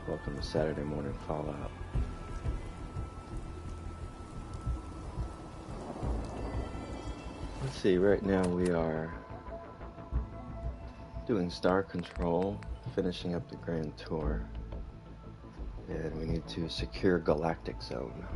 Welcome to Saturday Morning Fallout. Let's see, right now we are doing Star Control, finishing up the Grand Tour, and we need to secure Galactic Zone.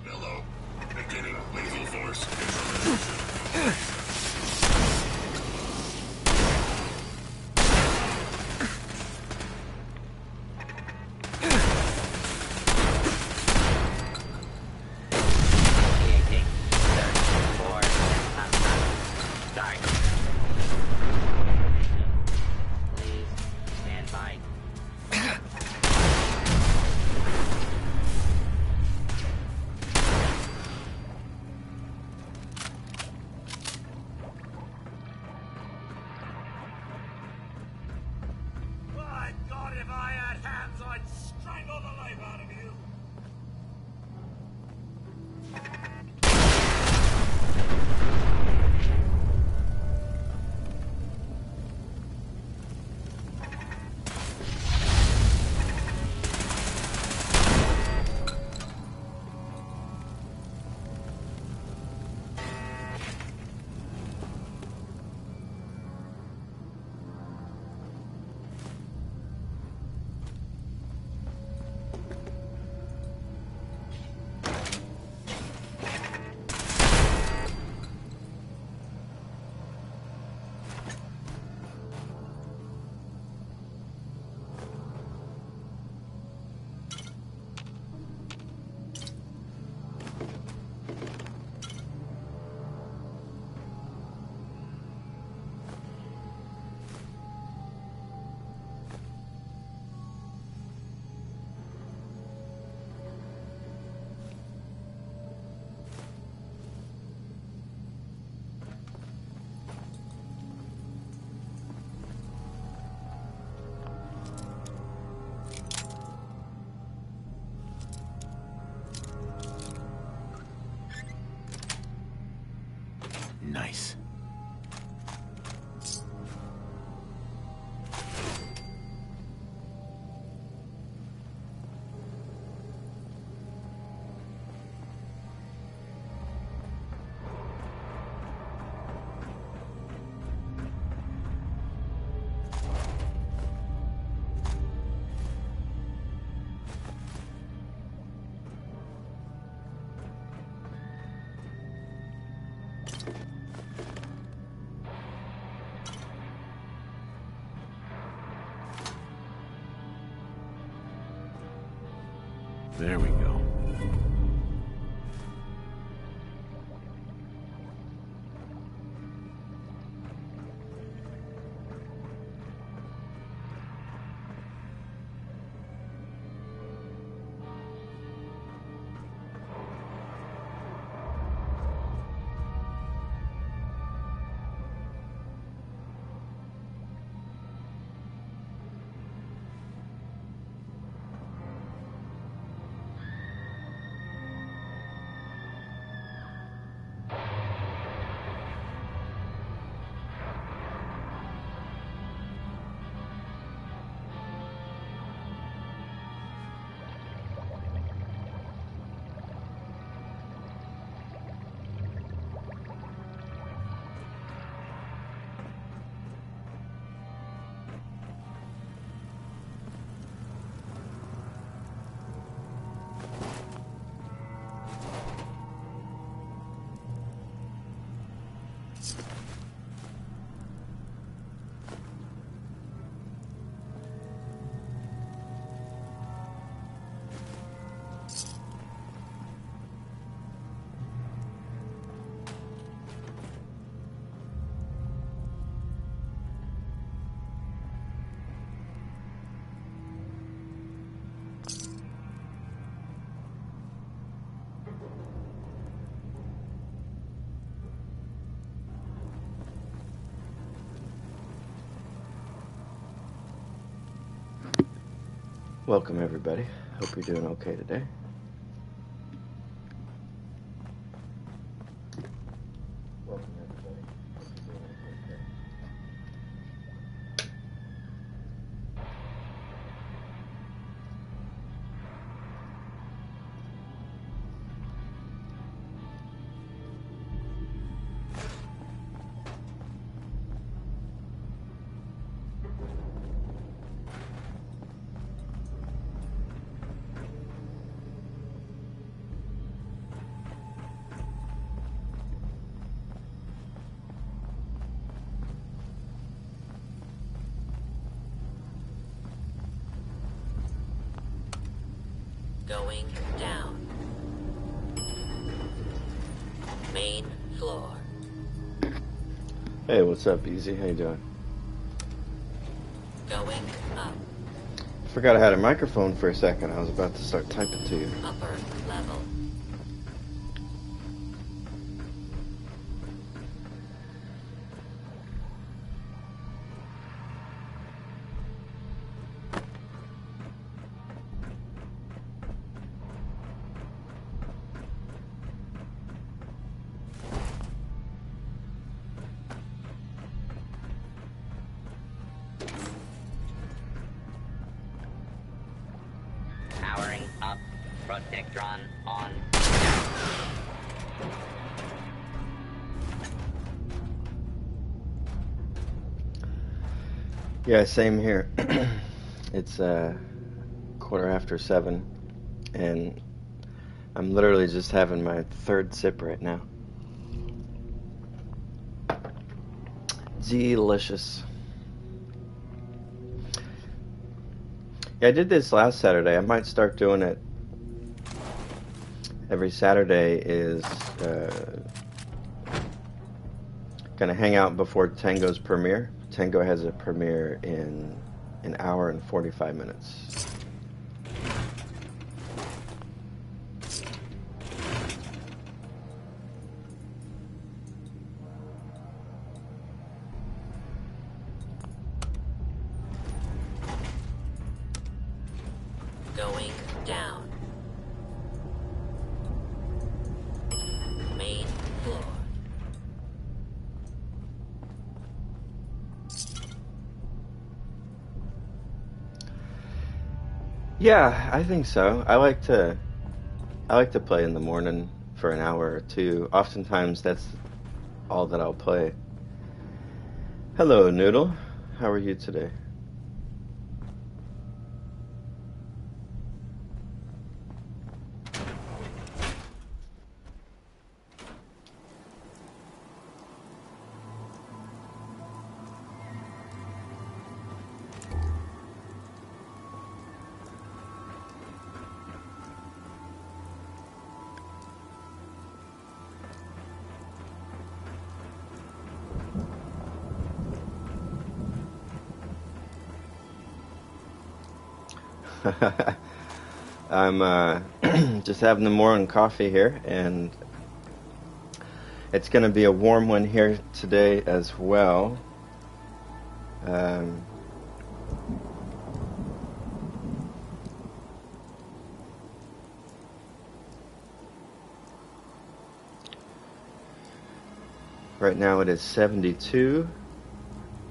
Hello. Beginning lethal force. Nice. There we go. Welcome, everybody. Hope you're doing okay today. Welcome, everybody. Hope you're doing okay today. Going down. Main floor. Hey, what's up, Easy? How you doing? Going up. Forgot I had a microphone for a second. I was about to start typing to you. Upper level. Powering up. Protectron on. Yeah, same here. It's 7:15, and I'm literally just having my third sip right now. Delicious. Yeah, I did this last Saturday. I might start doing it every Saturday. Is gonna hang out before Tango's premiere. Tango has a premiere in an hour and 45 minutes. Going down. Main floor. Yeah, I think so. I like to play in the morning for an hour or two. Oftentimes that's all that I'll play. Hello, Noodle. How are you today? I'm just having the morning coffee here, and it's going to be a warm one here today as well. Um, right now it is 72,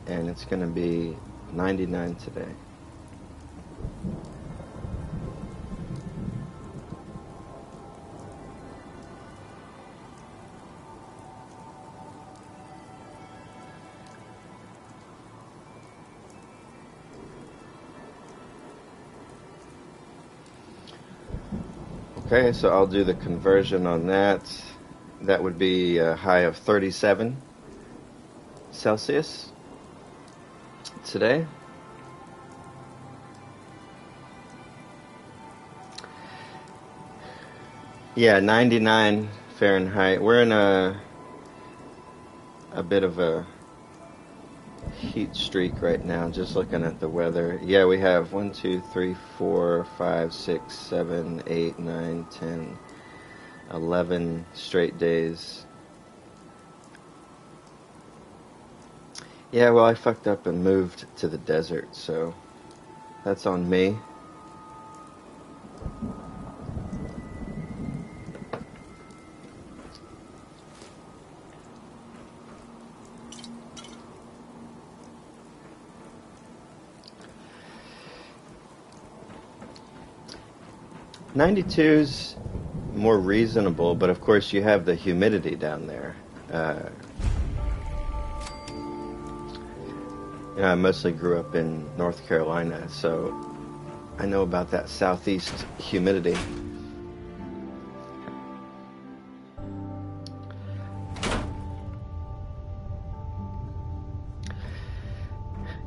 and it's going to be 99 today. Okay, so I'll do the conversion on that. That would be a high of 37 Celsius today. Yeah, 99 Fahrenheit. We're in a bit of a heat streak right now, just looking at the weather. Yeah, we have 1, 2, 3, 4, 5, 6, 7, 8, 9, 10, 11 straight days. Yeah, well, I fucked up and moved to the desert, so that's on me. 92's more reasonable, but of course you have the humidity down there. I mostly grew up in North Carolina, so I know about that southeast humidity.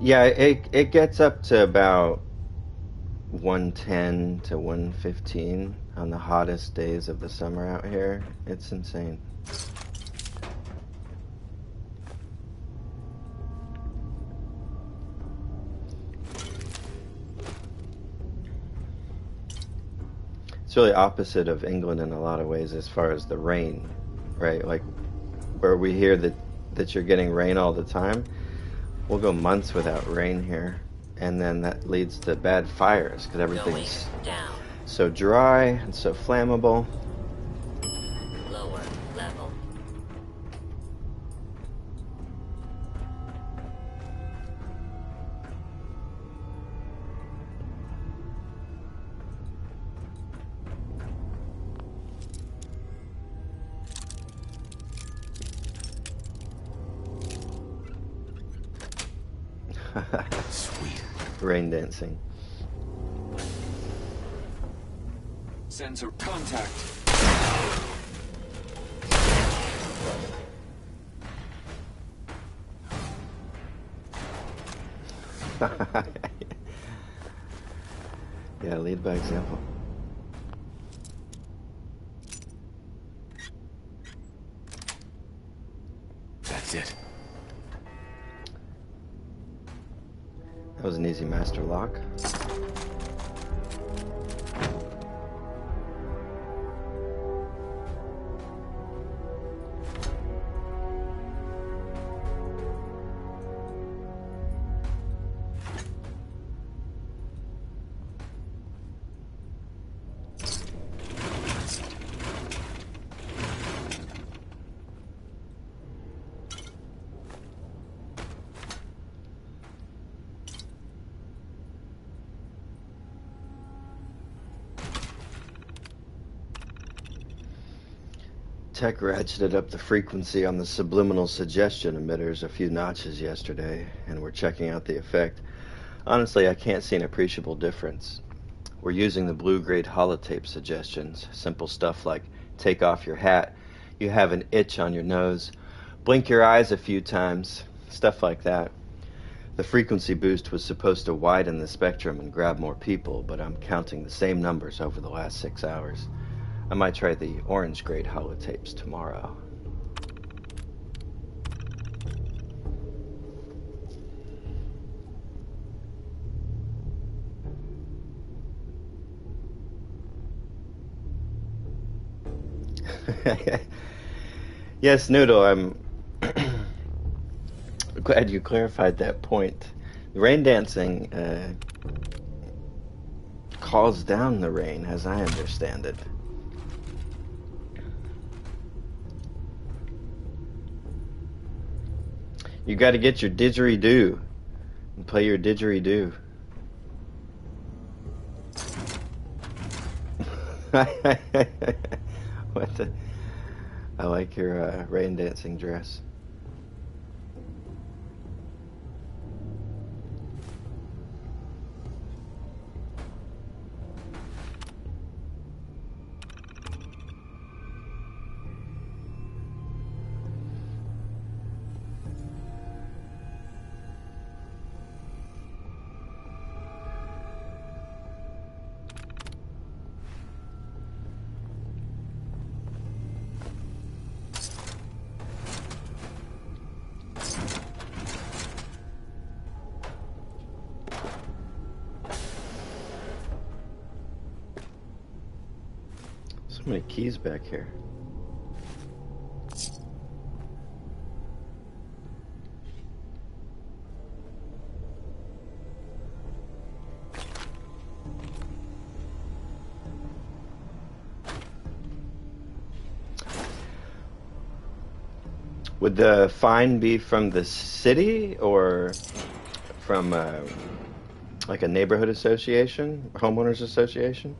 Yeah, it gets up to about 110 to 115 on the hottest days of the summer out here. It's insane. It's really opposite of England in a lot of ways as far as the rain, right? Like where we hear that you're getting rain all the time, we'll go months without rain here, and then that leads to bad fires because everything's so dry and so flammable. Lower level. Sweet. Rain dancing. Sensor contact. Yeah, lead by example. That's it. That was an easy master lock. Tech ratcheted up the frequency on the subliminal suggestion emitters a few notches yesterday, and we're checking out the effect. Honestly, I can't see an appreciable difference. We're using the blue-grade holotape suggestions, simple stuff like take off your hat, you have an itch on your nose, blink your eyes a few times, stuff like that. The frequency boost was supposed to widen the spectrum and grab more people, but I'm counting the same numbers over the last 6 hours. I might try the orange-grade holotapes tomorrow. Yes, Noodle, I'm glad you clarified that point. Rain dancing calls down the rain, as I understand it. You got to get your didgeridoo and play your didgeridoo. What the? I like your rain dancing dress. So many keys back here. Would the fine be from the city or from like a neighborhood association, homeowners association?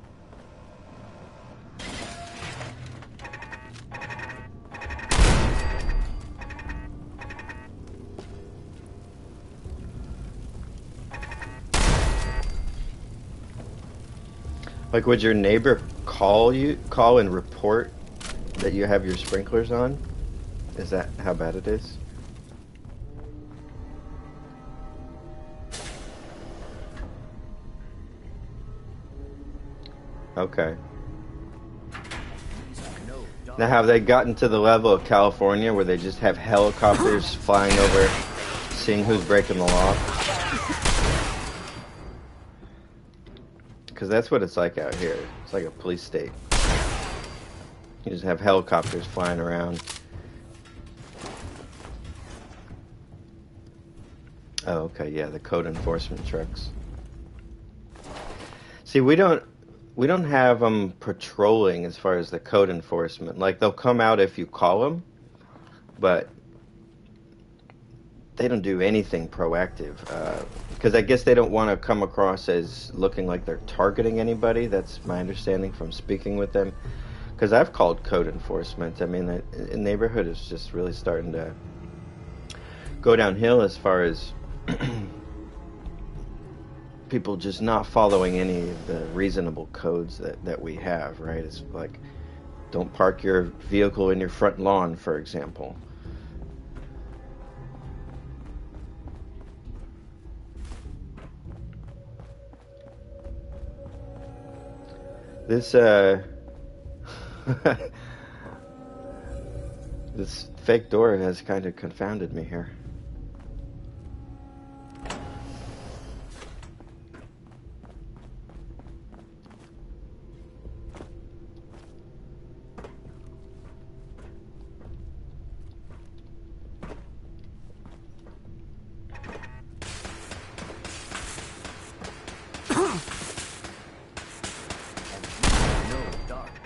Like, would your neighbor call and report that you have your sprinklers on? Is that how bad it is? Okay. Now, have they gotten to the level of California where they just have helicopters flying over, seeing who's breaking the law? Because that's what it's like out here. It's like a police state. You just have helicopters flying around. Oh, okay, yeah, the code enforcement trucks. See, we don't have them patrolling as far as the code enforcement. Like, they'll come out if you call them, but they don't do anything proactive. Because I guess they don't want to come across as looking like they're targeting anybody. That's my understanding from speaking with them. Because I've called code enforcement. I mean, the neighborhood is just really starting to go downhill as far as people just not following any of the reasonable codes that we have, right? It's like, don't park your vehicle in your front lawn, for example. This, this fake door has kind of confounded me here.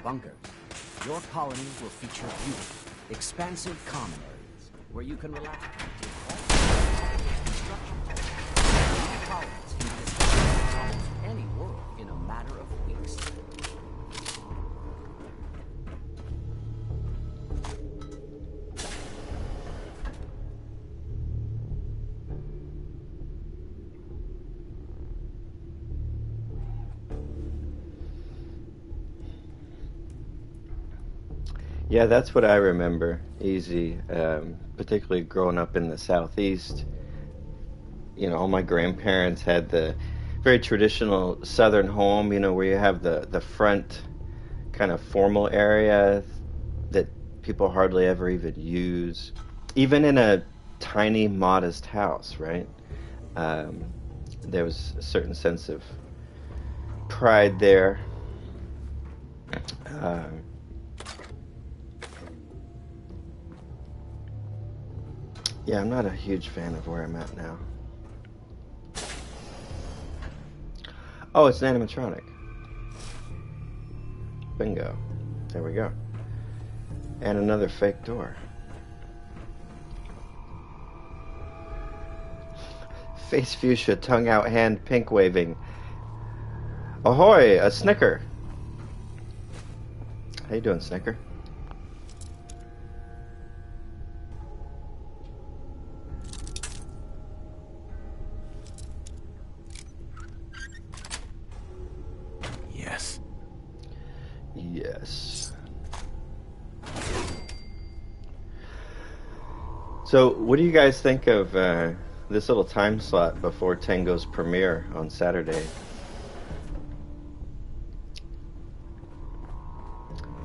Bunkers. Your colony will feature beautiful, expansive common areas where you can relax. New colonies can be established in almost any world in a matter of weeks. Yeah, that's what I remember. Easy, particularly growing up in the Southeast. You know, all my grandparents had the very traditional Southern home, you know, where you have the front kind of formal area that people hardly ever even use. Even in a tiny, modest house, right? There was a certain sense of pride there. Yeah, I'm not a huge fan of where I'm at now. Oh, it's an animatronic. Bingo. There we go. And another fake door. Face fuchsia, tongue out, hand pink waving. Ahoy, a Snicker. How you doing, Snicker? Yes. Yes. So, what do you guys think of this little time slot before Tango's premiere on Saturday?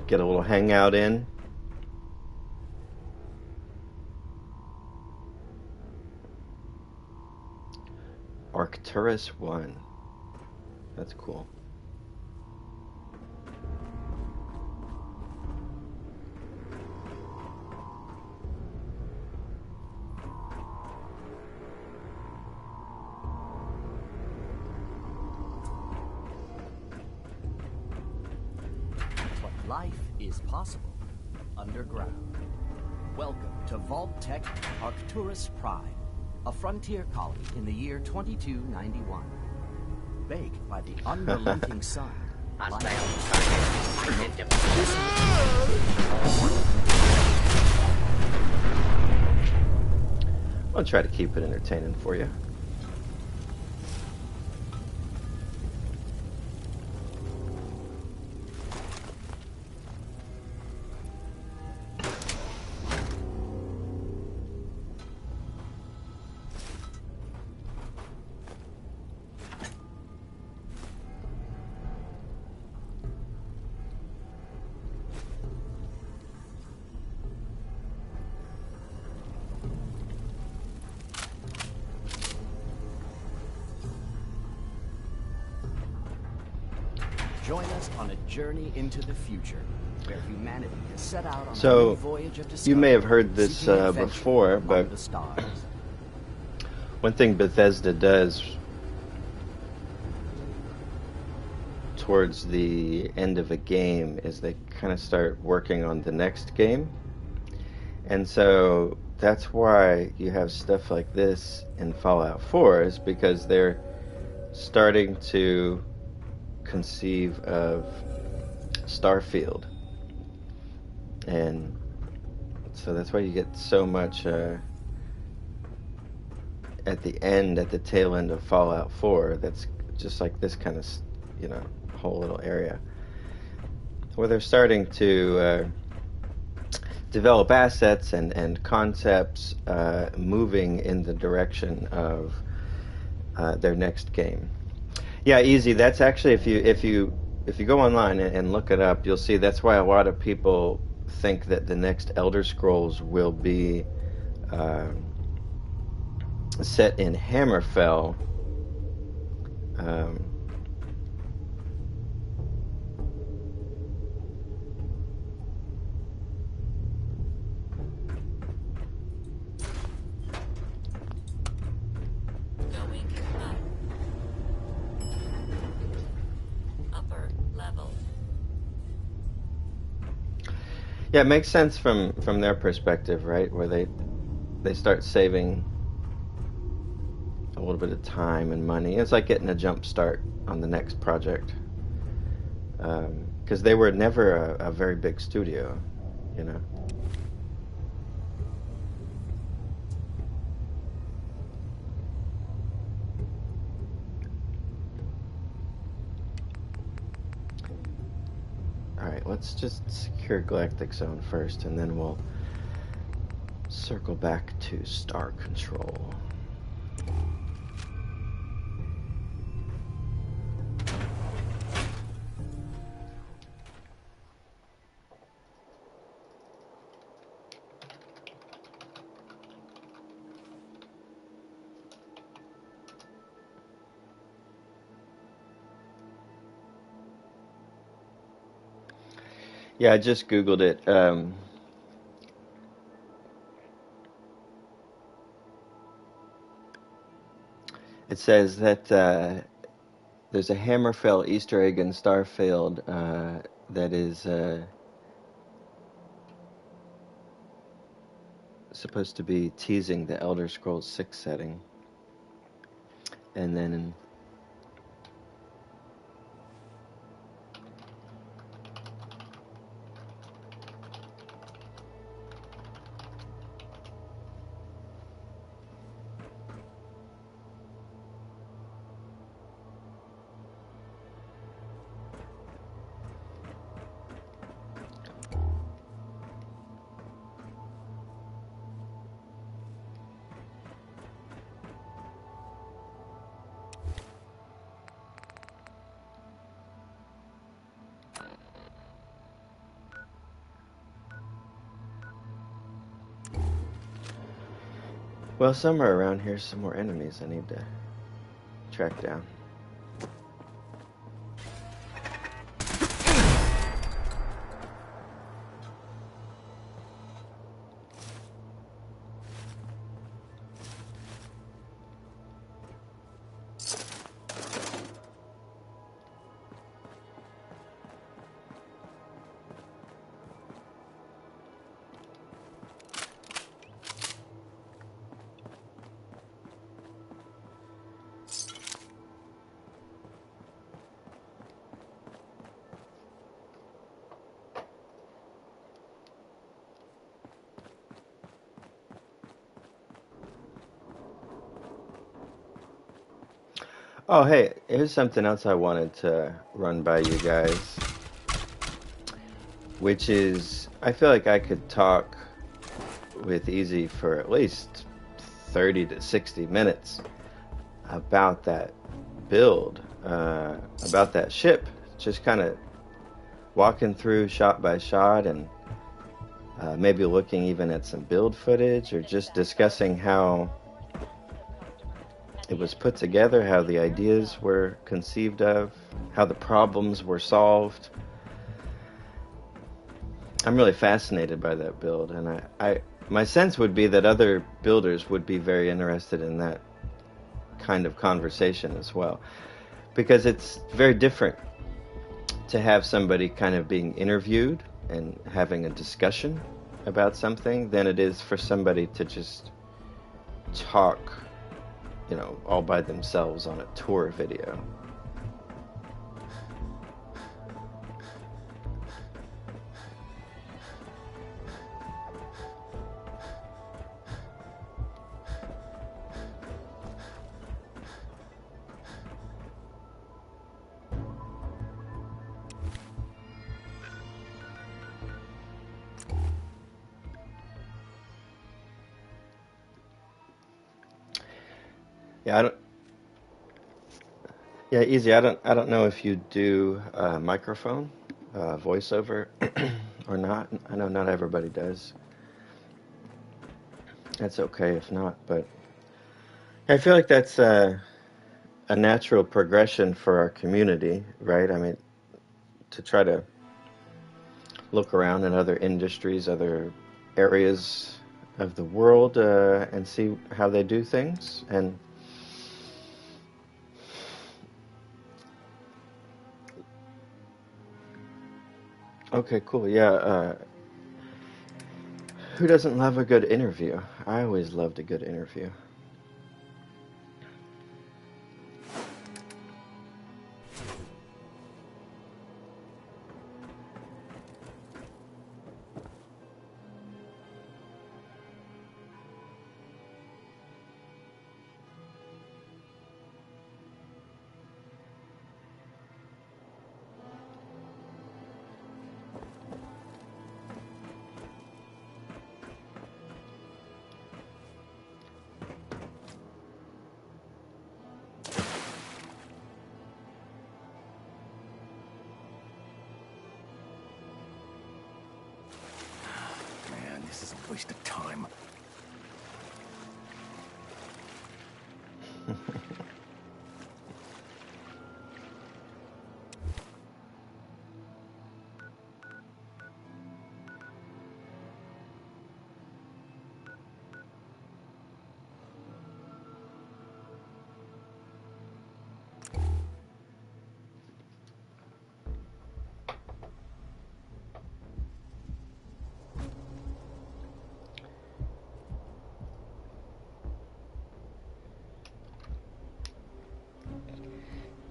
Get a little hangout in. Arcturus 1. That's cool. Life is possible underground. Welcome to Vault Tech Arcturus Prime, a frontier colony in the year 2291. Baked by the unrelenting sun. I'll try to keep it entertaining for you. Join us on a journey into the future, where humanity has set out on a So, new voyage of discovery. you may have heard this seeking adventure before, among but the stars. one thing Bethesda does towards the end of a game is they kind of start working on the next game. And so that's why you have stuff like this in Fallout 4, is because they're starting to conceive of Starfield. And so that's why you get so much at the end, at the tail end of Fallout 4, that's just like this kind of, whole little area where they're starting to develop assets and concepts moving in the direction of their next game. Yeah, easy. That's actually, if you go online and look it up, you'll see that's why a lot of people think that the next Elder Scrolls will be set in Hammerfell. Going up. Upper level. Yeah, it makes sense from their perspective, right? Where they start saving a little bit of time and money. It's like getting a jump start on the next project, because they were never a very big studio, you know. Alright, let's just secure Galactic Zone first, and then we'll circle back to Star Control. Yeah, I just Googled it. It says that there's a Hammerfell Easter egg in Starfield that is supposed to be teasing the Elder Scrolls 6 setting. And then well, somewhere around here, some more enemies I need to track down. Oh, hey, here's something else I wanted to run by you guys, which is, I feel like I could talk with Easy for at least 30 to 60 minutes about that build, about that ship, just kind of walking through shot by shot, and maybe looking even at some build footage, or just discussing how it was put together, how the ideas were conceived of, how the problems were solved. I'm really fascinated by that build, and my sense would be that other builders would be very interested in that kind of conversation as well, because it's very different to have somebody kind of being interviewed and having a discussion about something than it is for somebody to just talk, all by themselves on a tour video. Yeah, I don't. Yeah, easy. I don't know if you do microphone, voiceover, or not. I know not everybody does. That's okay if not, but I feel like that's a natural progression for our community, right? I mean, to try to look around in other industries, other areas of the world, and see how they do things. And okay, cool. Yeah. Who doesn't love a good interview? I always loved a good interview. Man, this is a waste of time.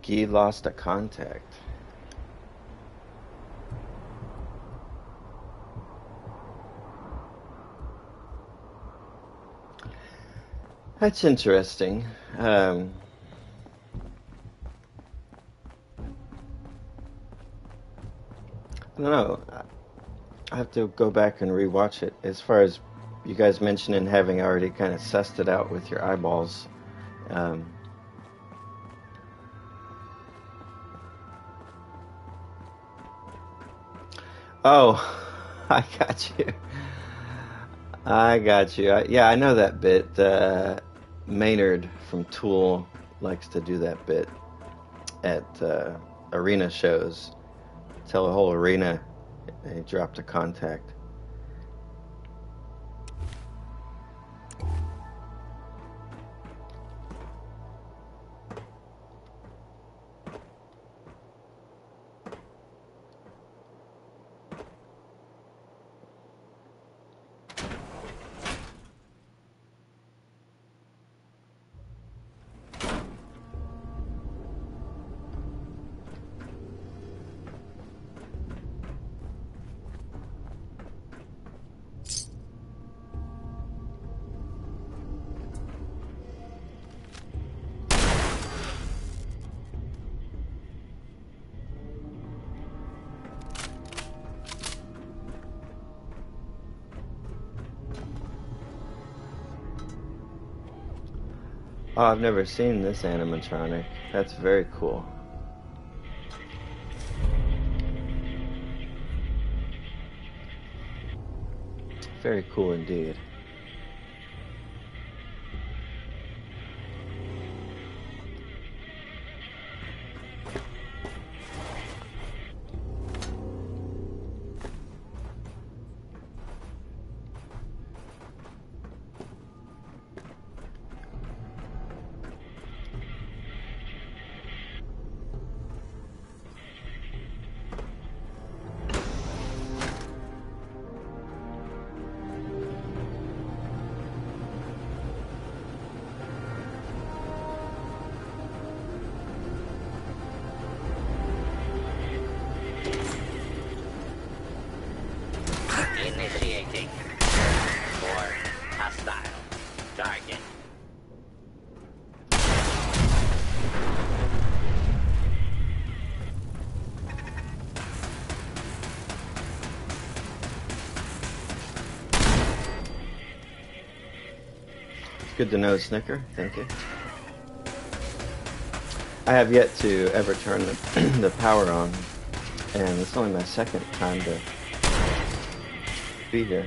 Guy lost a contact. That's interesting. I don't know. I have to go back and rewatch it. As far as you guys mentioning having already kind of sussed it out with your eyeballs. Um, oh, I got you. I got you. Yeah, I know that bit. Maynard from Tool likes to do that bit at arena shows. Tell a whole arena he dropped a contact. Oh, I've never seen this animatronic. That's very cool. Very cool indeed. Target. It's good to know, Snicker. Thank you. I have yet to ever turn the power on, and it's only my second time to be here.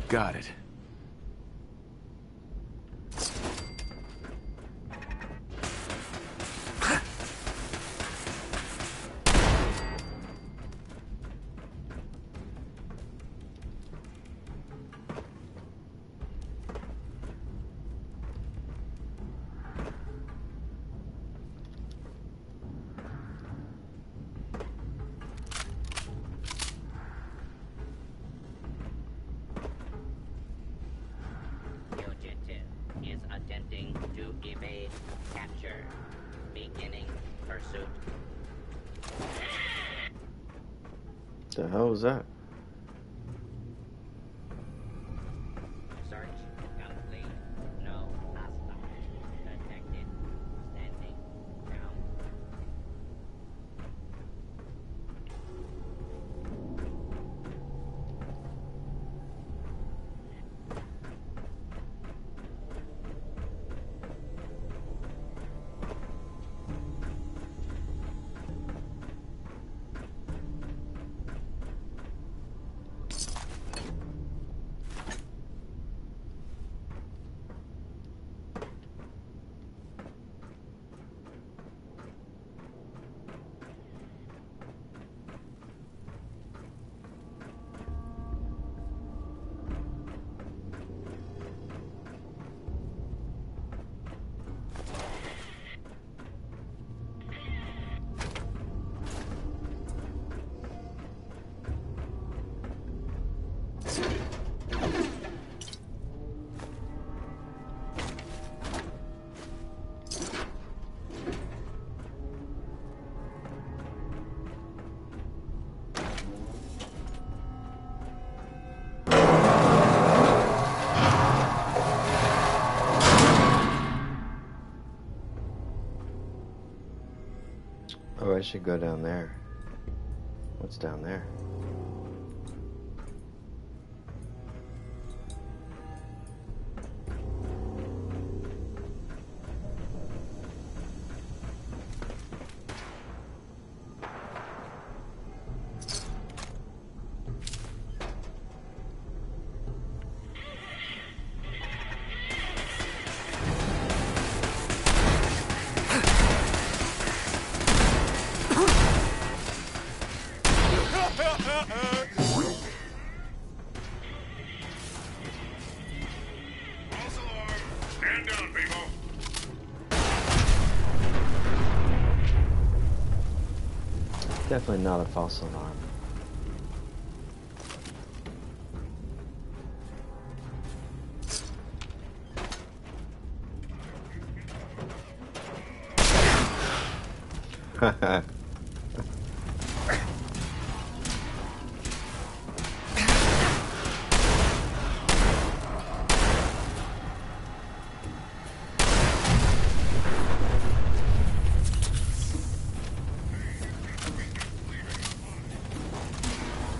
Got it. Fugitive is attempting to evade capture. Beginning pursuit. The hell was that? Search complete. No hostile. Detected. Standing down. Oh, I should go down there. What's down there? False alarm. Stand down, people. Definitely not a false alarm.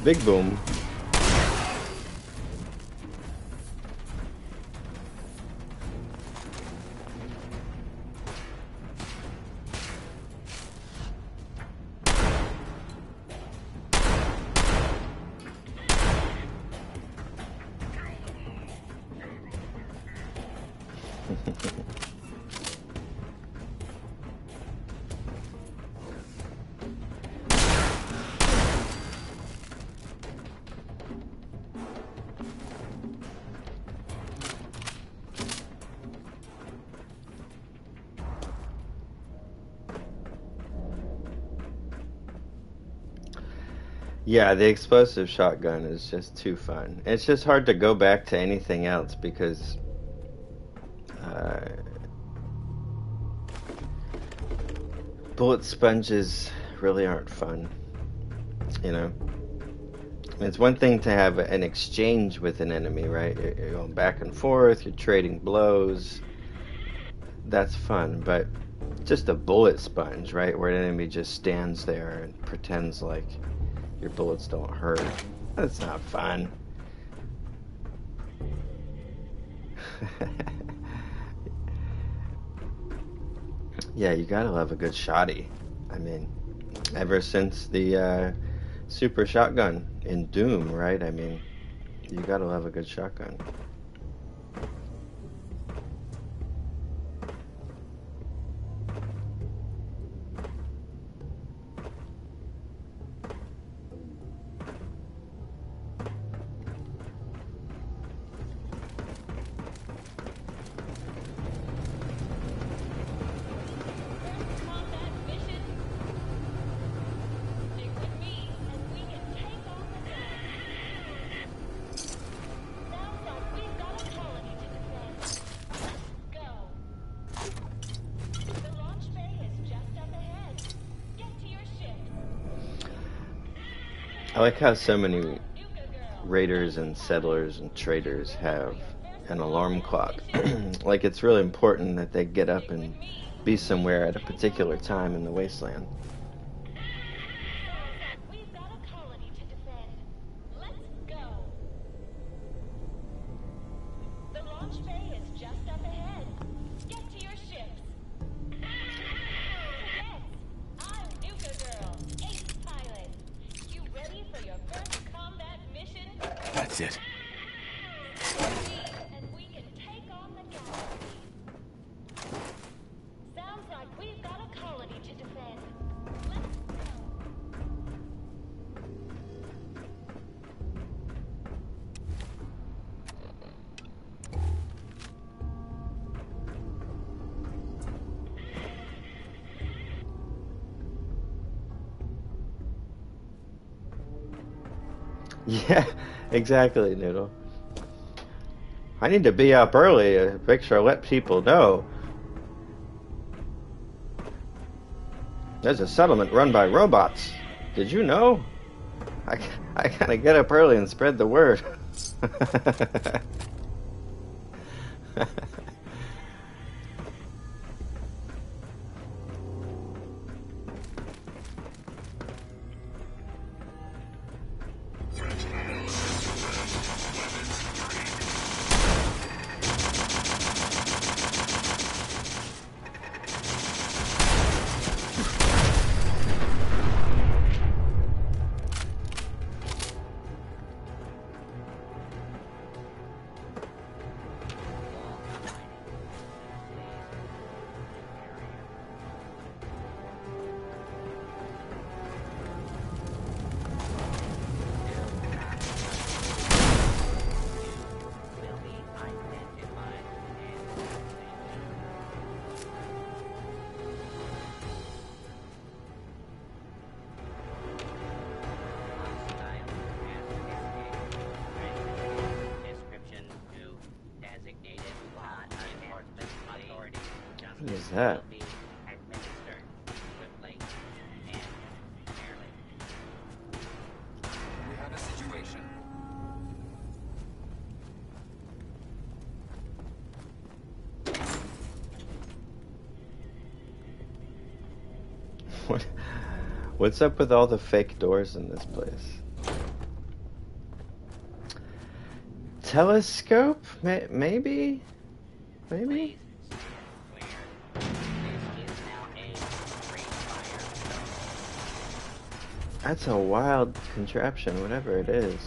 Big boom. Yeah, the explosive shotgun is just too fun. It's just hard to go back to anything else because uh, bullet sponges really aren't fun, you know? It's one thing to have an exchange with an enemy, right? You're going back and forth, you're trading blows. That's fun, but just a bullet sponge, right? Where an enemy just stands there and pretends like your bullets don't hurt. That's not fun. Yeah, you gotta love a good shotty. I mean, ever since the super shotgun in Doom, right? I mean, you gotta love a good shotgun. Combat mission. Stick with me, and we can take on the Sounds like we've got a colony to defend. Let's go. The launch bay is just up ahead. Get to your ship. I like how so many Nuka girl. raiders and settlers and traders have an alarm clock. Like it's really important that they get up and be somewhere at a particular time in the wasteland. Sounds like we've got a colony to defend. Let's go. The launch bay is just up ahead. Get to your ships. Cadets, I'm Nuka Girl, ace pilot. You ready for your first combat mission? That's it. And we can take on the galaxy. Sounds like we've got a colony to defend. Let's go. Yeah, exactly, Noodle. I need to be up early to make sure I let people know. There's a settlement run by robots. Did you know? I gotta get up early and spread the word. Will be identified and description to designated law enforcement authority. What is that? Will be administered swiftly and fairly. We have a situation. What, what's up with all the fake doors in this place? Telescope? Maybe? Maybe? Please stay clear. This is now a free fire zone. That's a wild contraption, whatever it is.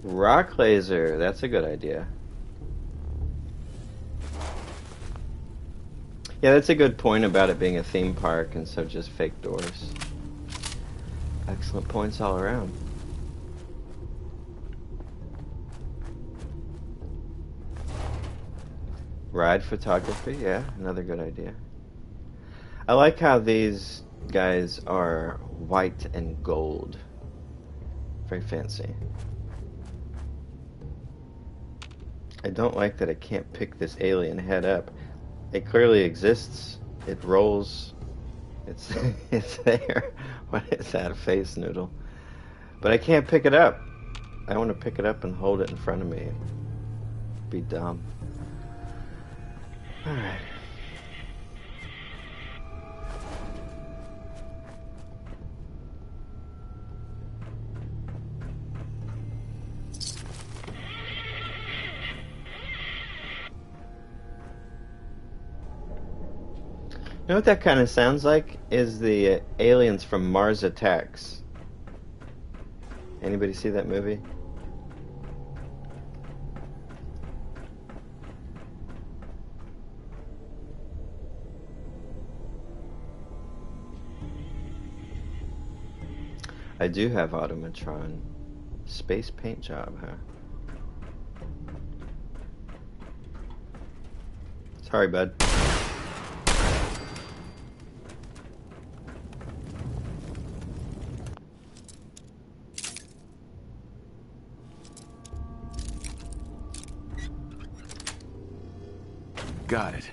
Rock laser, that's a good idea. Yeah, that's a good point about it being a theme park instead of just fake doors. Excellent points all around. Ride photography, yeah, another good idea. I like how these guys are white and gold. Very fancy. I don't like that I can't pick this alien head up. It clearly exists. It rolls. It's it's there. What is that? A face noodle. But I can't pick it up. I want to pick it up and hold it in front of me. It'd be dumb. Alright. You know what that kind of sounds like? Is the aliens from Mars Attacks. Anybody see that movie? I do have Automatron. Space paint job, huh? Sorry, bud. Got it.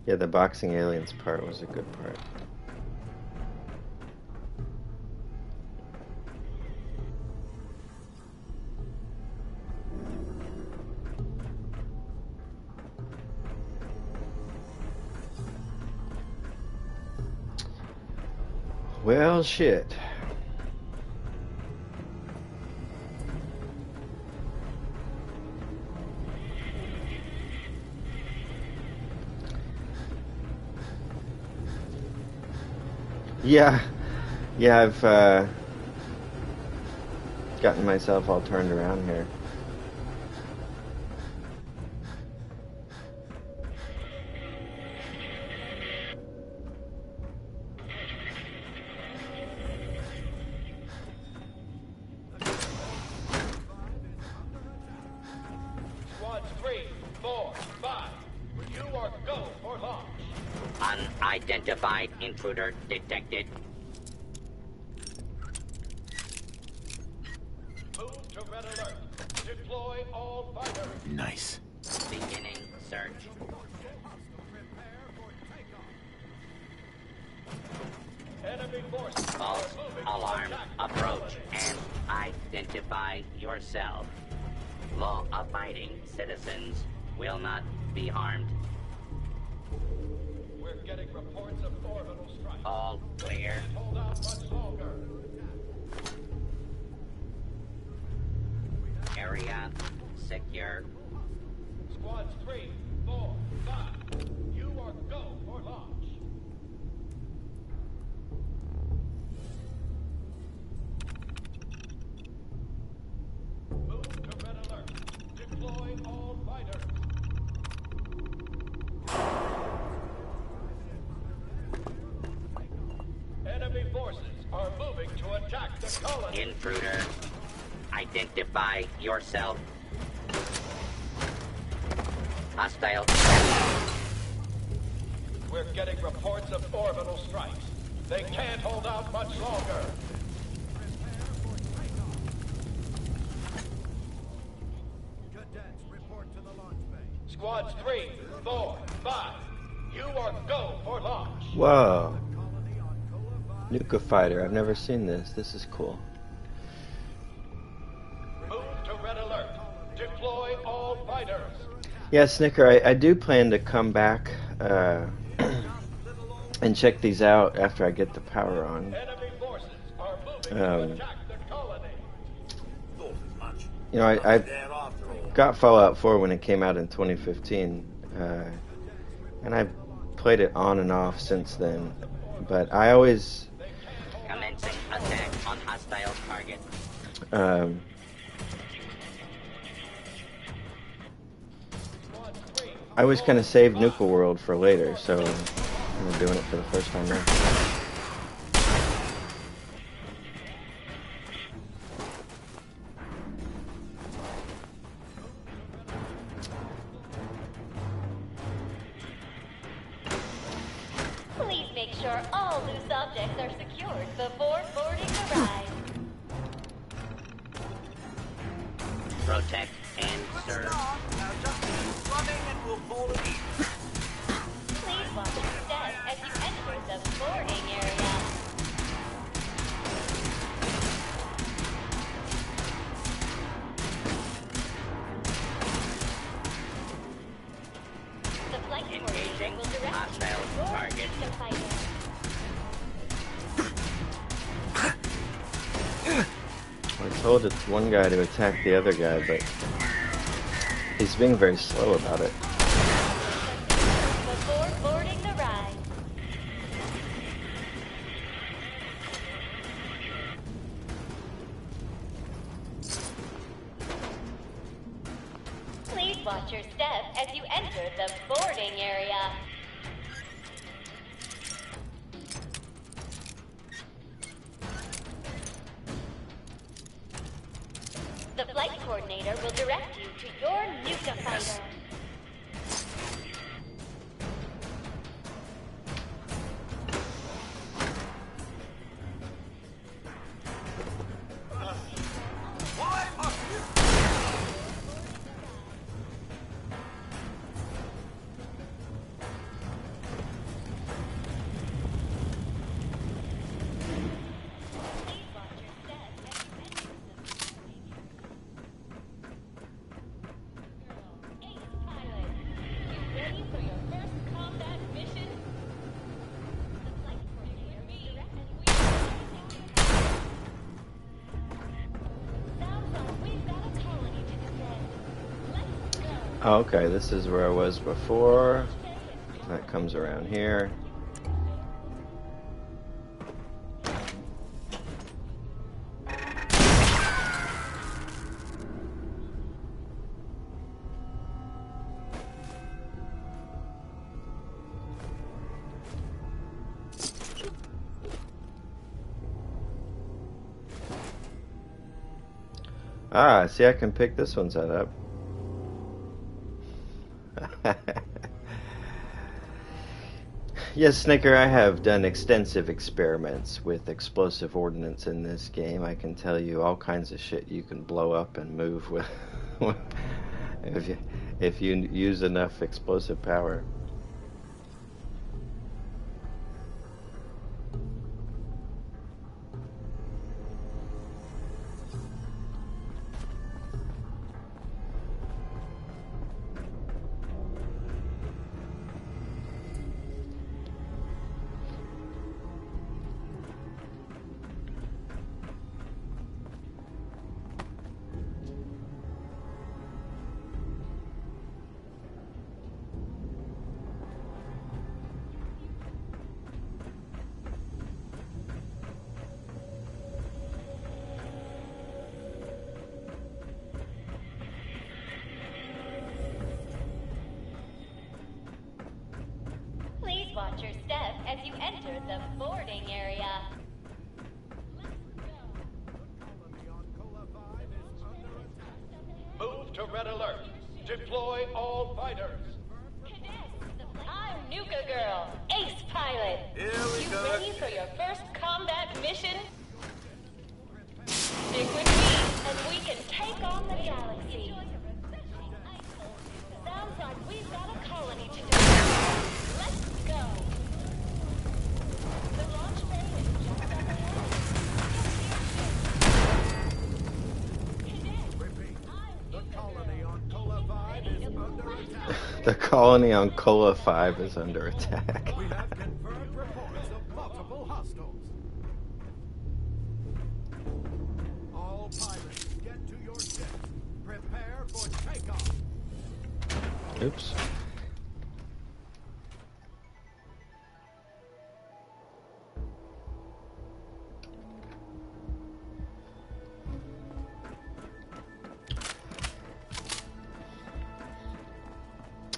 Yeah, the boxing aliens part was a good part. Well, shit. Yeah, I've gotten myself all turned around here. Squad 3, 4, 5. You are go for launch. Unidentified intruder detected. Move to red alert. Deploy all fighters. Nice. Beginning search. Enemy forces False are moving to alarm. attack. Approach and identify yourself. Law-abiding citizens will not be harmed. We're getting reports of orbital strikes. All clear. Can't hold out much longer. Area secure. Squads 3, 4, 5. You are go for launch. Move to red alert. Deploy all fighters. Enemy forces are moving to attack the colony. Intruder. Identify yourself. Hostile. We're getting reports of orbital strikes. They can't hold out much longer. Squads 3, 4, 5. You are go for launch. Whoa. Nuka Fighter. I've never seen this. This is cool. Move to red alert. Deploy all fighters. Yeah, Snicker, I do plan to come back and check these out after I get the power on. Enemy forces are moving Um, to attack the colony. You know, I got Fallout 4 when it came out in 2015, and I've played it on and off since then. But I always, Commencing attack on hostile target. I always kind of saved Nuka World for later, so I'm doing it for the first time now. Please make sure all loose objects are secured before boarding the ride. Protect and serve. Please watch your step as you enter the boarding area. The flight coordinator Engaging will direct you hostile to your target. to fighter. I told it one guy to attack the other guy, but he's being very slow about it. Before boarding the ride. Please watch your step as you enter the boarding area. The flight coordinator will direct you to your Nuka fighter. Oh, okay, this is where I was before. That comes around here. Ah, see, I can pick this one set up. Yes, Snicker, I have done extensive experiments with explosive ordnance in this game. I can tell you all kinds of shit you can blow up and move with if you use enough explosive power. Please watch your step as you enter the boarding area. Move to red alert. Deploy all fighters. I'm Nuka Girl, ace pilot. You ready for your first combat mission? Stick with me, and we can take on the galaxy. Sounds like The colony on Cola 5 is under attack. We have confirmed reports of multiple hostiles. All pilots, get to your ships. Prepare for takeoff. Oops.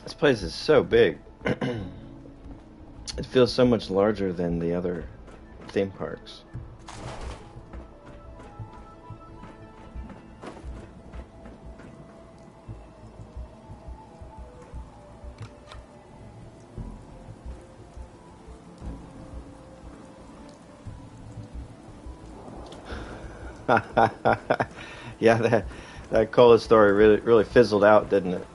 This place is so big. It feels so much larger than the other theme parks. Yeah, that cola story really fizzled out, didn't it?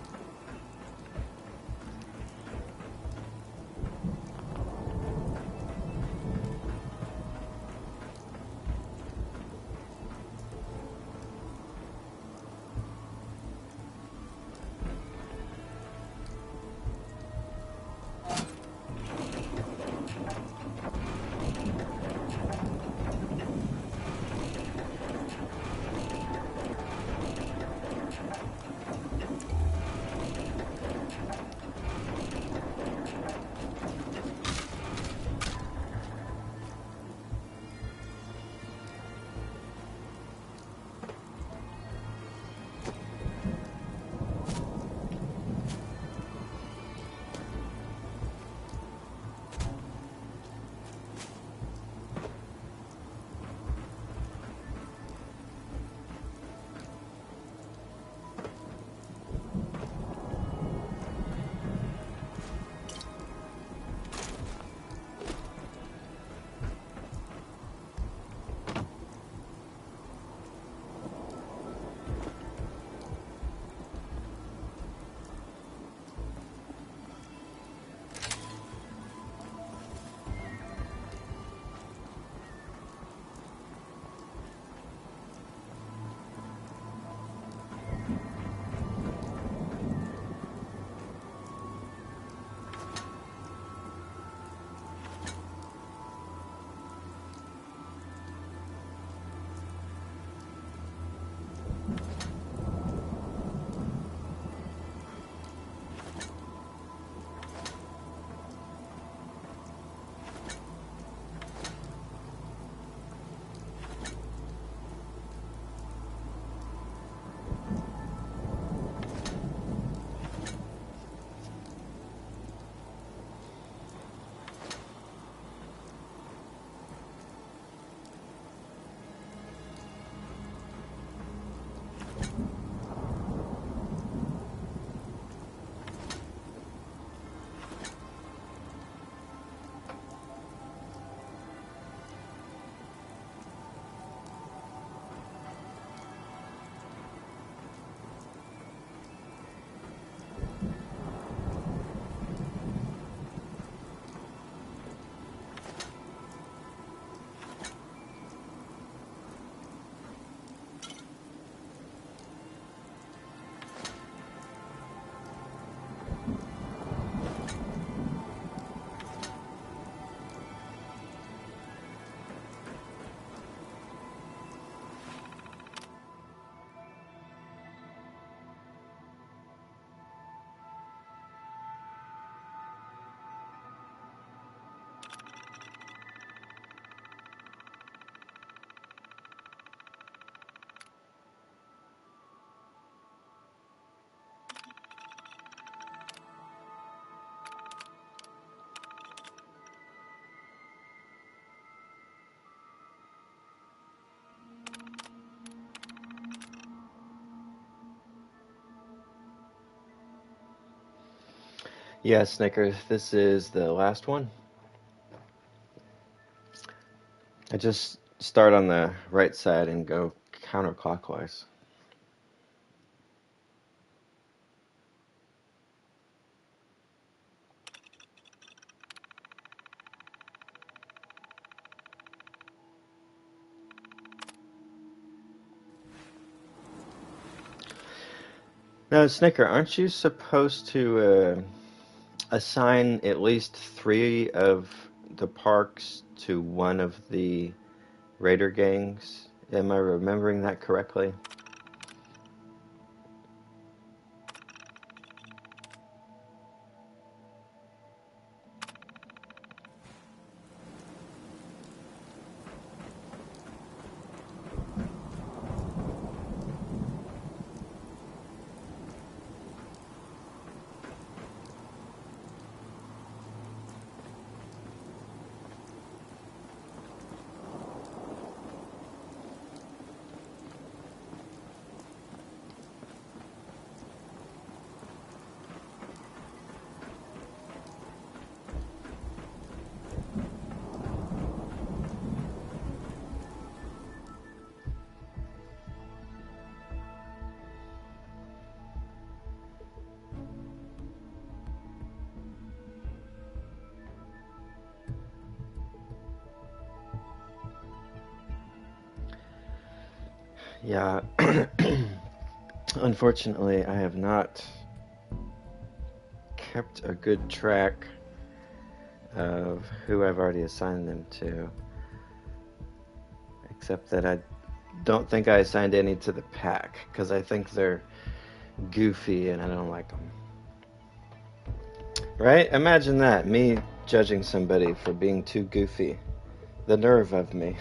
Yeah, Snickers, this is the last one. I just start on the right side and go counterclockwise. Now, Snicker, aren't you supposed to assign at least 3 of the parks to one of the raider gangs? Am I remembering that correctly? Yeah. Unfortunately, I have not kept a good track of who I've already assigned them to. Except that I don't think I assigned any to the pack, because I think they're goofy and I don't like them. Right? Imagine that, me judging somebody for being too goofy. The nerve of me.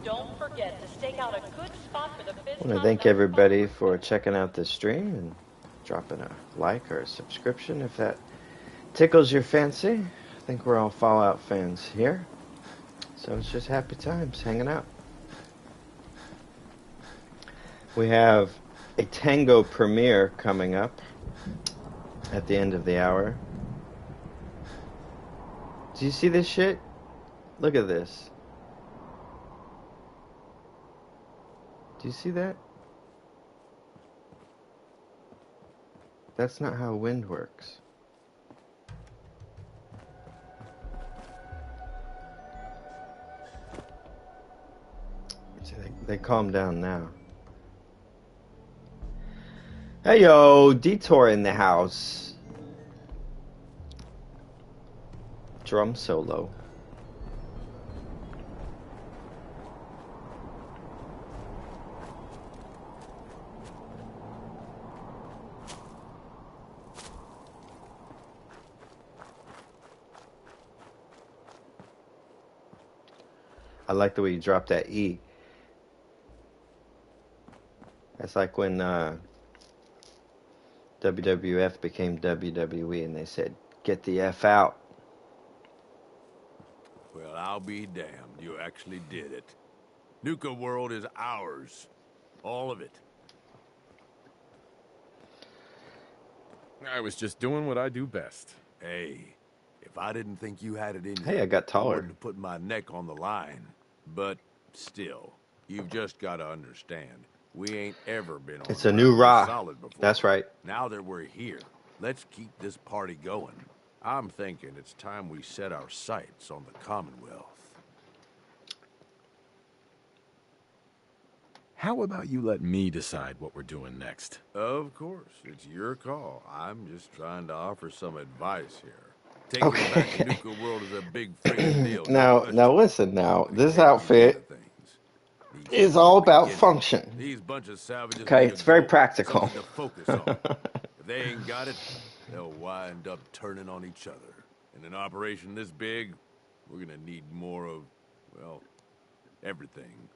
Don't forget to stake out a good spot for the I fist want to pump thank that's everybody almost for checking out this stream and dropping a like or a subscription if that tickles your fancy. I think we're all Fallout fans here. So it's just happy times hanging out. We have a Tango premiere coming up at the end of the hour. Do you see this shit? Look at this. Do you see that? That's not how wind works. See, they calm down now. Hey yo, Detour in the house. Drum solo. I like the way you drop that E. That's like when WWF became WWE and they said, "Get the F out." Well, I'll be damned. You actually did it. Nuka World is ours. All of it. I was just doing what I do best. Hey, if I didn't think you had it in Hey, you, I got I taller. wouldn't have put my neck on the line. But still, you've just got to understand, we ain't ever been on It's a new ground this Raw. solid before. That's right. Now that we're here, let's keep this party going. I'm thinking it's time we set our sights on the Commonwealth. How about you let me decide what we're doing next? Of course, it's your call. I'm just trying to offer some advice here. Taking it back to Okay. Nuka World is a big friggin' deal. Now listen now. This outfit is all about function. These bunch of savages Okay, need it's a very goal, practical. something to focus on. If they ain't got it, they'll wind up turning on each other. In an operation this big, we're gonna need more of, well, everything.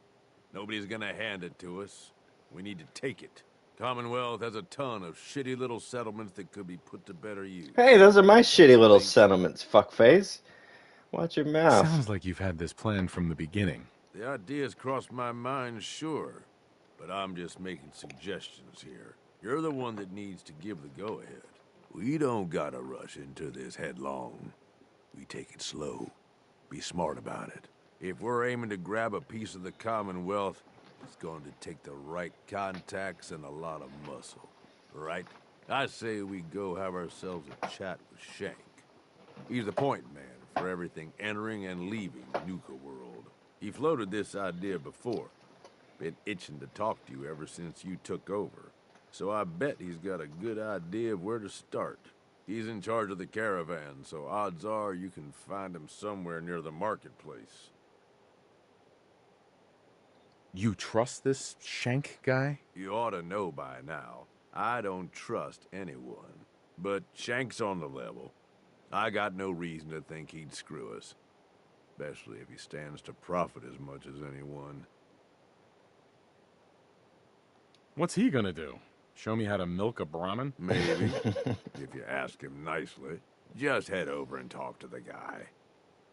Nobody's gonna hand it to us. We need to take it. Commonwealth has a ton of shitty little settlements that could be put to better use. Hey, those are my Don't shitty you little think so? settlements, fuckface. Watch your mouth. Sounds like you've had this plan from the beginning. The idea's crossed my mind, sure. But I'm just making suggestions here. You're the one that needs to give the go-ahead. We don't gotta rush into this headlong. We take it slow. Be smart about it. If we're aiming to grab a piece of the Commonwealth, it's going to take the right contacts and a lot of muscle. Right? I say we go have ourselves a chat with Shank. He's the point man for everything entering and leaving Nuka World. He floated this idea before. Been itching to talk to you ever since you took over. So I bet he's got a good idea of where to start. He's in charge of the caravan, so odds are you can find him somewhere near the marketplace. You trust this Shank guy? You ought to know by now. I don't trust anyone. But Shank's on the level. I got no reason to think he'd screw us. Especially if he stands to profit as much as anyone. What's he gonna do? Show me how to milk a Brahmin? Maybe. If you ask him nicely. Just head over and talk to the guy.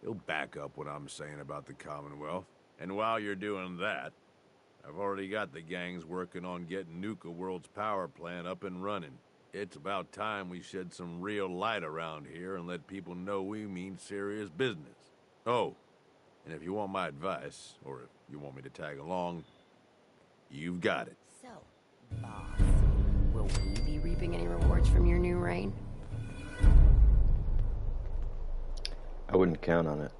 He'll back up what I'm saying about the Commonwealth. And while you're doing that, I've already got the gangs working on getting Nuka World's power plant up and running. It's about time we shed some real light around here and let people know we mean serious business. Oh, and if you want my advice, or if you want me to tag along, you've got it. So, boss, will we be reaping any rewards from your new reign? I wouldn't count on it.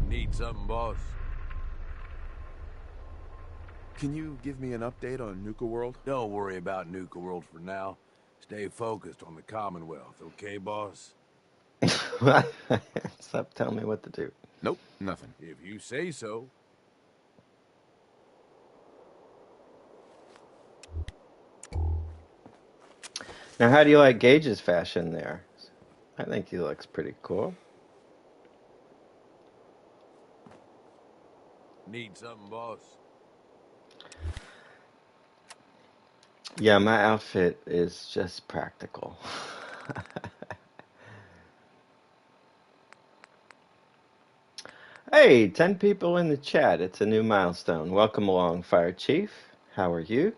Need something, boss? Can you give me an update on Nuka World? Don't worry about Nuka World for now. Stay focused on the Commonwealth, okay, boss? Stop telling me what to do. Nope, nothing. If you say so. Now, how do you like Gage's fashion there? I think he looks pretty cool. Need something, boss? Yeah, my outfit is just practical. Hey, 10 people in the chat. It's a new milestone. Welcome along, Fire Chief. How are you?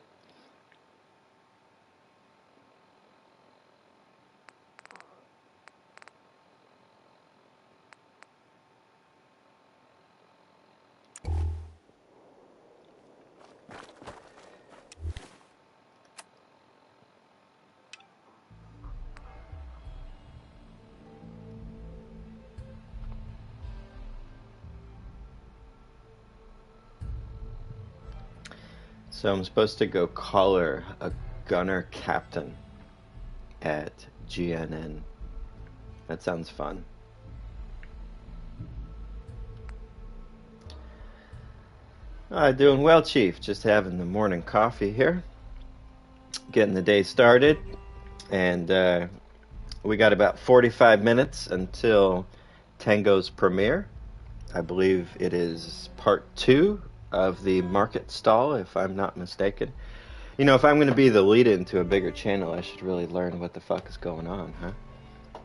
So I'm supposed to go collar a gunner captain at GNN. That sounds fun. Doing well, Chief. Just having the morning coffee here. Getting the day started. And we got about 45 minutes until Tango's premiere. I believe it is part 2 of the market stall, if I'm not mistaken. You know, if I'm going to be the lead-in to a bigger channel, I should really learn what the fuck is going on, huh?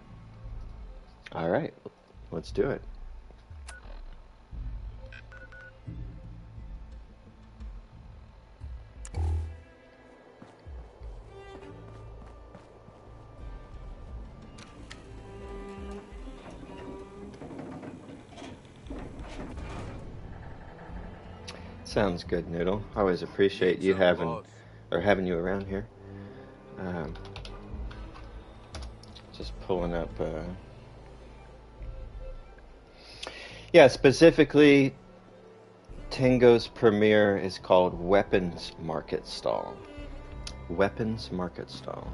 All right, let's do it. Sounds good, Noodle. I always appreciate you having you around here. Just pulling up. Yeah, specifically, Tango's premiere is called Weapons Market Stall. Weapons Market Stall.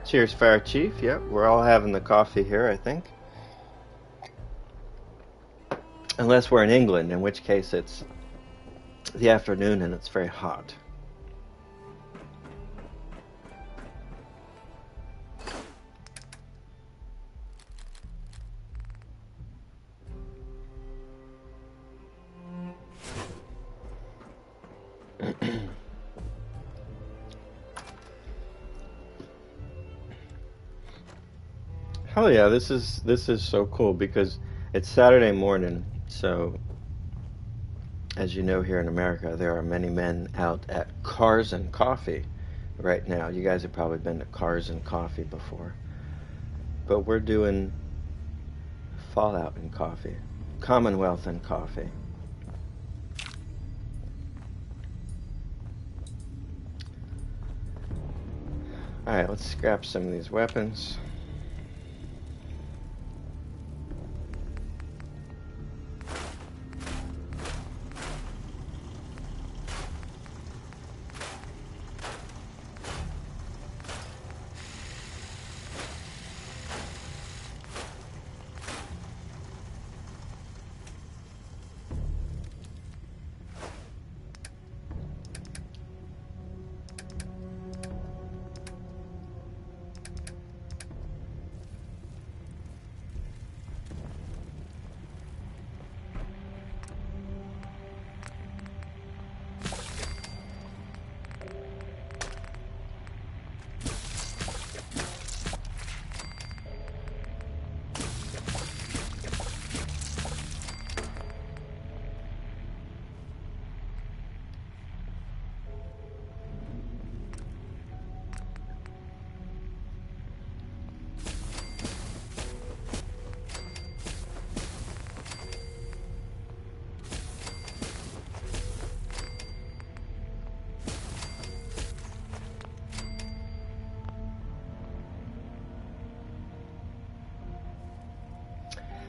Cheers, Fire Chief. Yep, we're all having the coffee here, I think. Unless we're in England, in which case it's the afternoon and it's very hot. Hell yeah, this is so cool because it's Saturday morning. So, as you know, here in America, there are many men out at Cars and Coffee right now. You guys have probably been to Cars and Coffee before, but we're doing Fallout and Coffee, Commonwealth and Coffee. All right, let's scrap some of these weapons.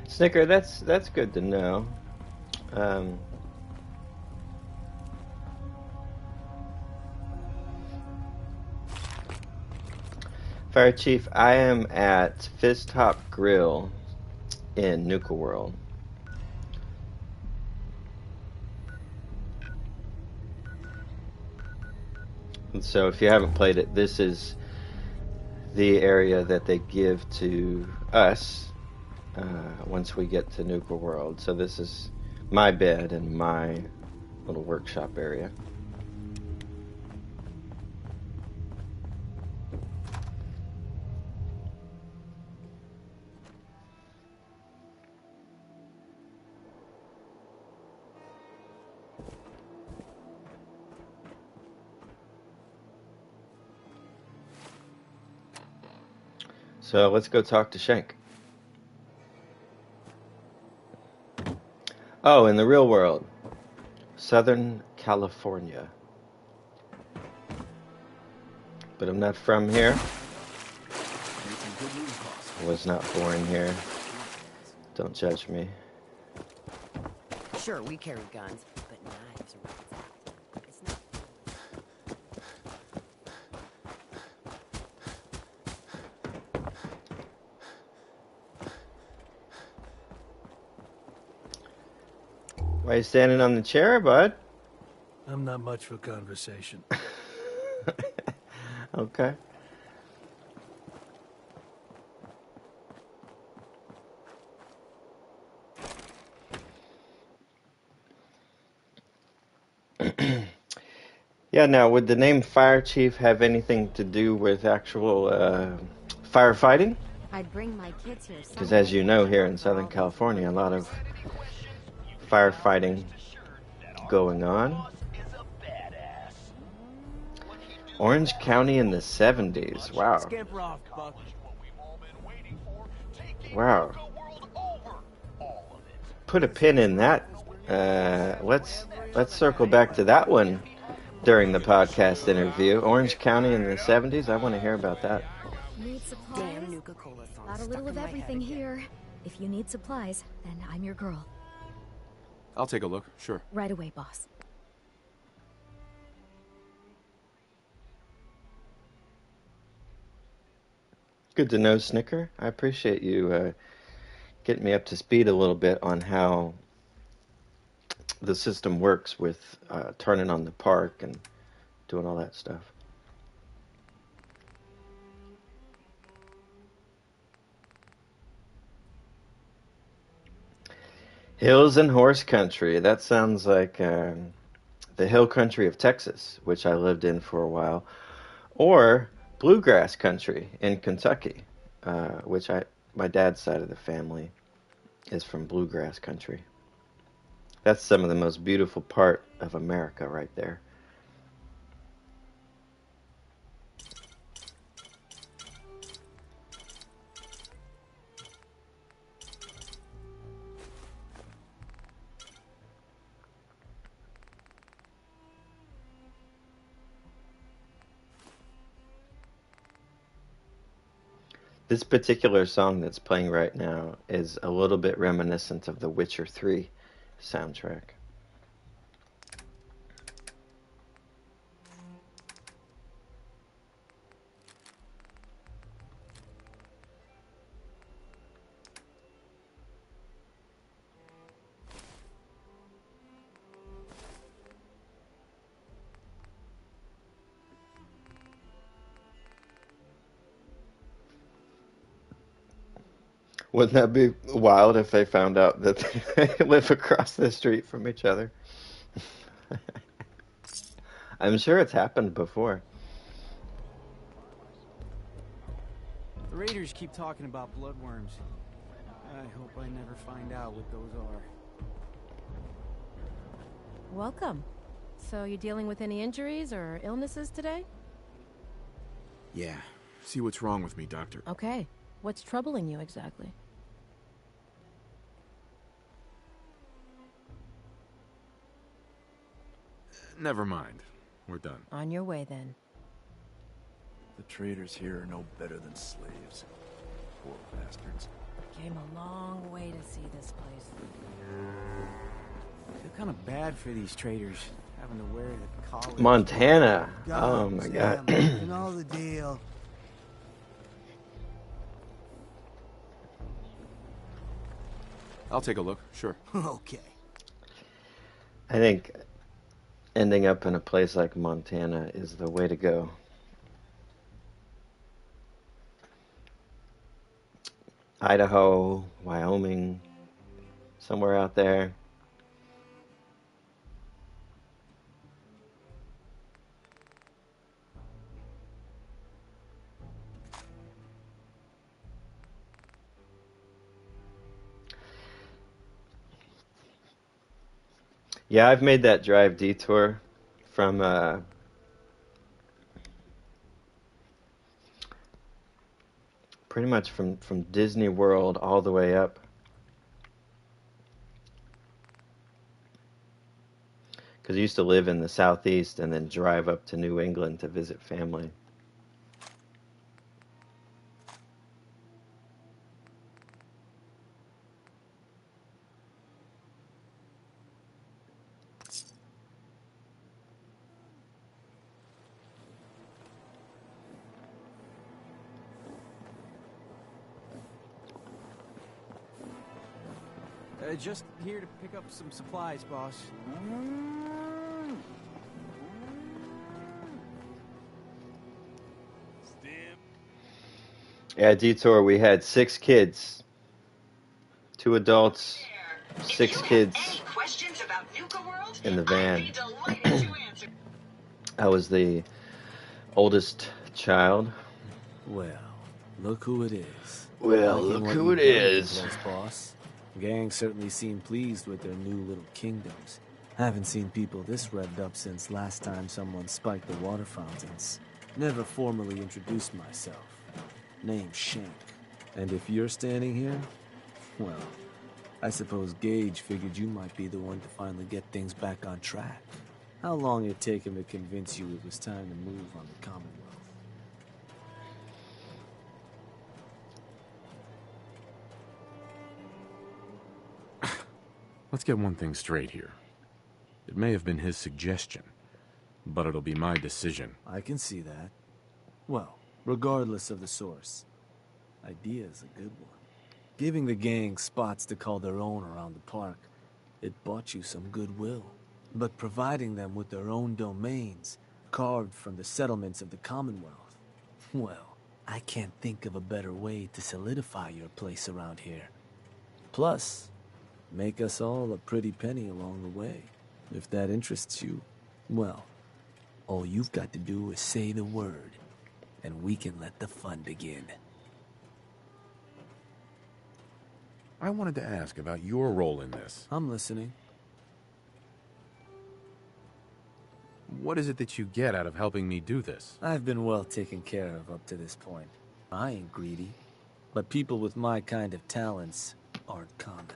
Snicker, that's good to know. Um, Fire Chief, I am at Fist Top Grill in Nuka World. And so if you haven't played it, this is the area that they give to us once we get to Nuka World. So this is my bed and my little workshop area. So let's go talk to Shank. Oh, in the real world, Southern California. But I'm not from here. I was not born here. Don't judge me. Sure, we carry guns, but knives are where it's at. Why are you standing on the chair, bud? I'm not much for conversation. Okay. Yeah, now, would the name Fire Chief have anything to do with actual firefighting? I'd bring my kids here. Because as you know, here in Southern California, a lot of firefighting going on. Orange County in the 70s. Wow. Wow. Put a pin in that. Let's circle back to that one during the podcast interview. Orange County in the 70s. I want to hear about that. Need supplies? Damn Nuka-Cola song. Got a little of everything here. If you need supplies, then I'm your girl. I'll take a look, sure. Right away, boss. Good to know, Snicker. I appreciate you getting me up to speed a little bit on how the system works with turning on the park and doing all that stuff. Hills and horse country. That sounds like the hill country of Texas, which I lived in for a while, or bluegrass country in Kentucky, which I my dad's side of the family is from bluegrass country. That's some of the most beautiful part of America right there. This particular song that's playing right now is a little bit reminiscent of the Witcher 3 soundtrack. Wouldn't that be wild if they found out that they live across the street from each other? I'm sure it's happened before. The Raiders keep talking about bloodworms. I hope I never find out what those are. Welcome. So you dealing with any injuries or illnesses today? Yeah. See what's wrong with me, Doctor. Okay. What's troubling you exactly? Never mind. We're done. On your way then. The traders here are no better than slaves. Poor bastards. Came a long way to see this place. I feel kind of bad for these traders, having to wear the collars. Montana. Oh my God. You know the deal. I'll take a look, sure. Okay. I think ending up in a place like Montana is the way to go. Idaho, Wyoming, somewhere out there. Yeah, I've made that drive detour from pretty much from Disney World all the way up. Because I used to live in the Southeast and then drive up to New England to visit family. Just here to pick up some supplies, boss. Yeah, detour, we had 6 kids. 2 adults, 6 kids in the van. I was the oldest child. Well, look who it is. Well, Liking look what who you've it done with is. the place, boss. Gang certainly seem pleased with their new little kingdoms. Haven't seen people this revved up since last time someone spiked the water fountains. Never formally introduced myself. Name's Shank. And if you're standing here, well, I suppose Gage figured you might be the one to finally get things back on track. How long did it take him to convince you it was time to move on the Commonwealth? Let's get one thing straight here. It may have been his suggestion, but it'll be my decision. I can see that. Well, regardless of the source, idea's a good one. Giving the gang spots to call their own around the park, it bought you some goodwill. But providing them with their own domains, carved from the settlements of the Commonwealth, well, I can't think of a better way to solidify your place around here. Plus, make us all a pretty penny along the way. If that interests you, well, all you've got to do is say the word, and we can let the fun begin. I wanted to ask about your role in this. I'm listening. What is it that you get out of helping me do this? I've been well taken care of up to this point. I ain't greedy, but people with my kind of talents aren't common.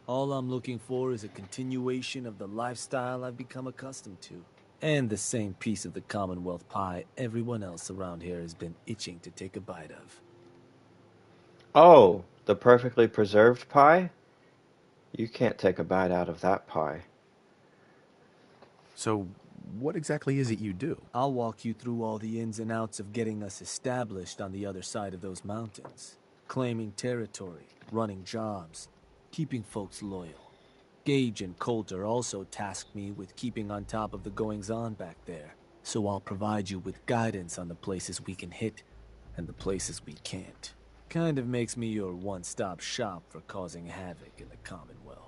All I'm looking for is a continuation of the lifestyle I've become accustomed to, and the same piece of the Commonwealth pie everyone else around here has been itching to take a bite of. Oh, the perfectly preserved pie? You can't take a bite out of that pie. So, what exactly is it you do? I'll walk you through all the ins and outs of getting us established on the other side of those mountains. Claiming territory, running jobs, keeping folks loyal. Gage and Coulter also tasked me with keeping on top of the goings-on back there, so I'll provide you with guidance on the places we can hit and the places we can't. Kind of makes me your one-stop shop for causing havoc in the Commonwealth.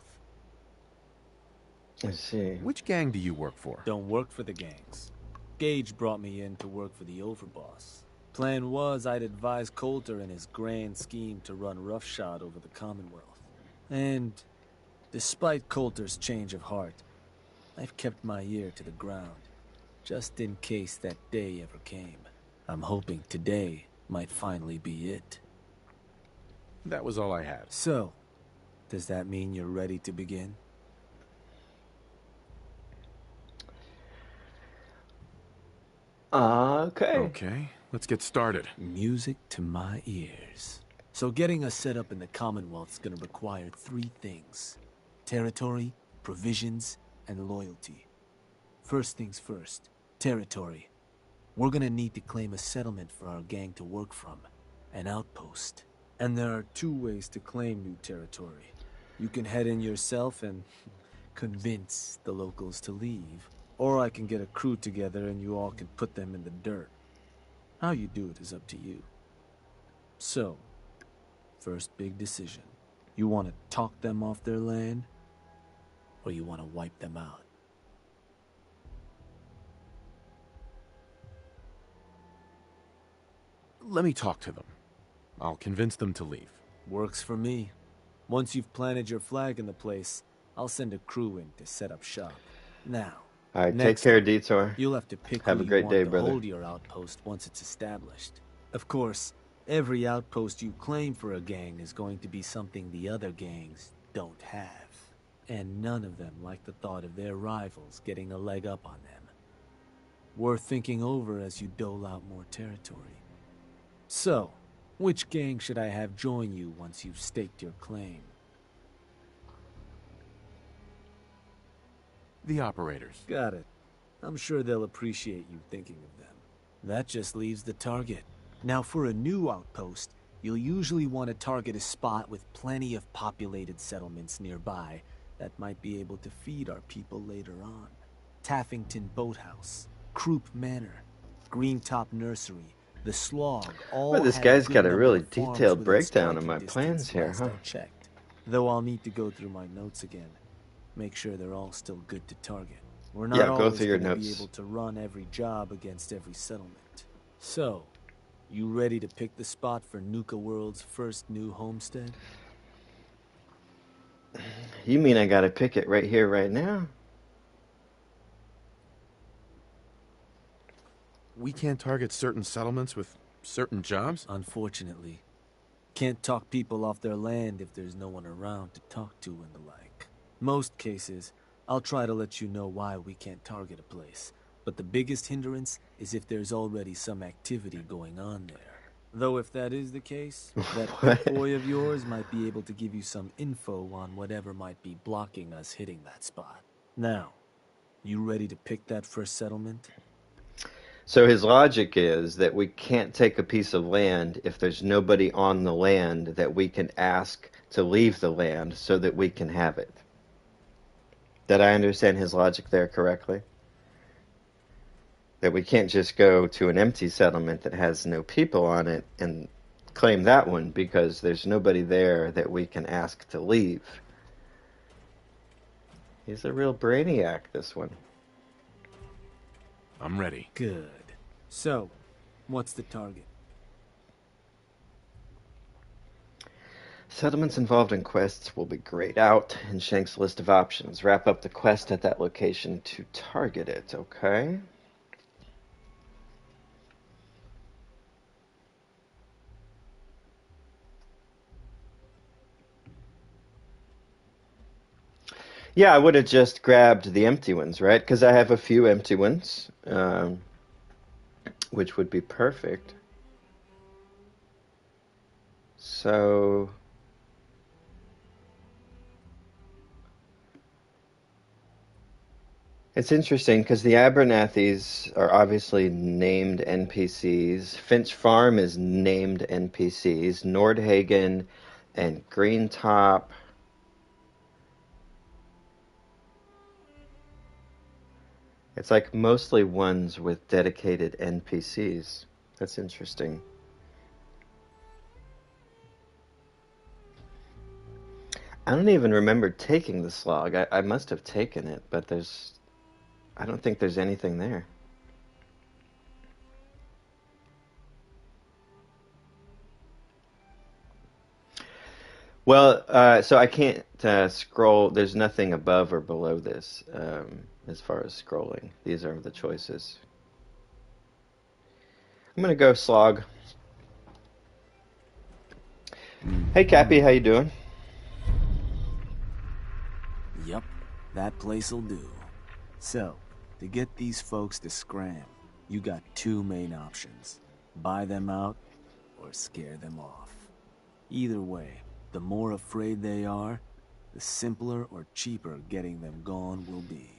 I see. Which gang do you work for? Don't work for the gangs. Gage brought me in to work for the overboss. Plan was I'd advise Coulter in his grand scheme to run roughshod over the Commonwealth. And despite Coulter's change of heart, I've kept my ear to the ground, just in case that day ever came. I'm hoping today might finally be it. That was all I had. So, does that mean you're ready to begin? Okay. Okay, let's get started. Music to my ears. So getting us set up in the Commonwealth's gonna require 3 things. Territory, provisions, and loyalty. First things first, territory. We're gonna need to claim a settlement for our gang to work from, an outpost. And there are 2 ways to claim new territory. You can head in yourself and convince the locals to leave, or I can get a crew together and you all can put them in the dirt. How you do it is up to you. So, first big decision. You want to talk them off their land, or you want to wipe them out? Let me talk to them. I'll convince them to leave. Works for me. Once you've planted your flag in the place, I'll send a crew in to set up shop. Now, All right, take next care, up, Detour. you'll have to pick Have who a you great want day, to brother. hold your outpost once it's established. Of course, every outpost you claim for a gang is going to be something the other gangs don't have. And none of them like the thought of their rivals getting a leg up on them. Worth thinking over as you dole out more territory. So, which gang should I have join you once you've staked your claim? The operators. Got it. I'm sure they'll appreciate you thinking of them. That just leaves the target. Now, for a new outpost, you'll usually want to target a spot with plenty of populated settlements nearby that might be able to feed our people later on. Taffington Boathouse, Croup Manor, Greentop Nursery, the Slog, all Well, this have guy's good got a number really of farms detailed within breakdown of striking my plans distance here, last huh? I checked. Though I'll need to go through my notes again. Make sure they're all still good to target. We're not Yeah, go always through your going to be notes. able to run every job against every settlement. So, you ready to pick the spot for Nuka World's first new homestead? You mean I gotta pick it right here, right now? We can't target certain settlements with certain jobs? Unfortunately. Can't talk people off their land if there's no one around to talk to and the like. Most cases, I'll try to let you know why we can't target a place, but the biggest hindrance is if there's already some activity going on there. Though if that is the case, that pit boy of yours might be able to give you some info on whatever might be blocking us hitting that spot. Now, you ready to pick that first settlement? So his logic is that we can't take a piece of land if there's nobody on the land that we can ask to leave the land so that we can have it. Did I understand his logic there correctly? That we can't just go to an empty settlement that has no people on it and claim that one because there's nobody there that we can ask to leave. He's a real brainiac, this one. I'm ready. Good. So, what's the target? Settlements involved in quests will be grayed out in Shank's list of options. Wrap up the quest at that location to target it, okay? Yeah, I would have just grabbed the empty ones, right? Because I have a few empty ones, which would be perfect. So... It's interesting because the Abernathys are obviously named NPCs. Finch Farm is named NPCs. Nordhagen and Greentop. It's like mostly ones with dedicated NPCs. That's interesting. I don't even remember taking the slog. I must have taken it, but I don't think there's anything there. Well, so I can't scroll. There's nothing above or below this as far as scrolling. These are the choices. I'm gonna go slog. Hey, Cappy, how you doing? Yup, that place'll do. So, to get these folks to scram, you got two main options. Buy them out, or scare them off. Either way, the more afraid they are, the simpler or cheaper getting them gone will be.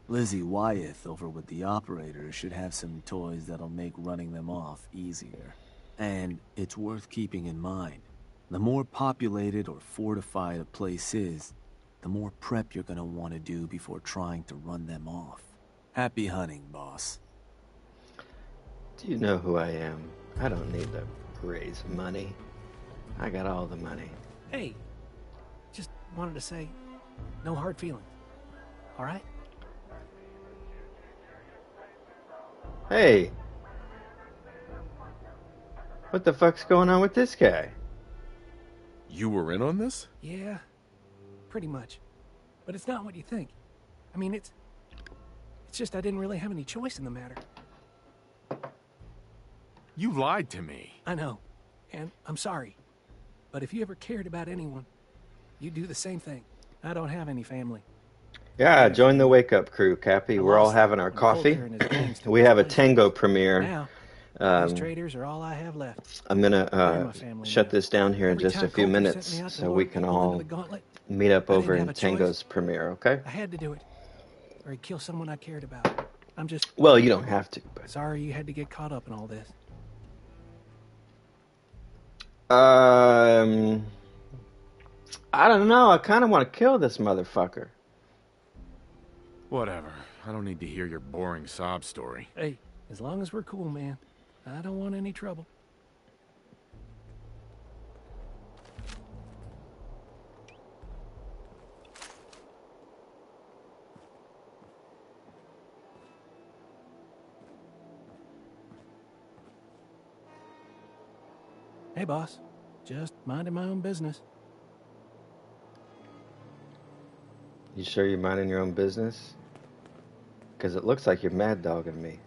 Lizzie Wyeth over with the operators should have some toys that'll make running them off easier. And it's worth keeping in mind, the more populated or fortified a place is, the more prep you're gonna want to do before trying to run them off. Happy hunting, boss. Do you know who I am? I don't need to raise money. I got all the money. Hey, just wanted to say, no hard feelings. All right? Hey! What the fuck's going on with this guy? You were in on this? Yeah, pretty much. But it's not what you think. I mean, it's just I didn't really have any choice in the matter. You lied to me. I know, and I'm sorry. But if you ever cared about anyone, you'd do the same thing. I don't have any family. Yeah, join the Wake Up crew, Cappy. We're all having our coffee. We have a Tango premiere. Now, these traders are all I have left. I'm gonna shut this down here in just a few minutes so we can all meet up over in Tango's premiere, okay? I had to do it, or I'd kill someone I cared about. I'm just... Well, you don't have to, but... Sorry you had to get caught up in all this. I don't know. I kind of want to kill this motherfucker. Whatever. I don't need to hear your boring sob story. Hey, as long as we're cool, man. I don't want any trouble. Hey, boss. Just minding my own business. You sure you're minding your own business? Because it looks like you're mad dogging me.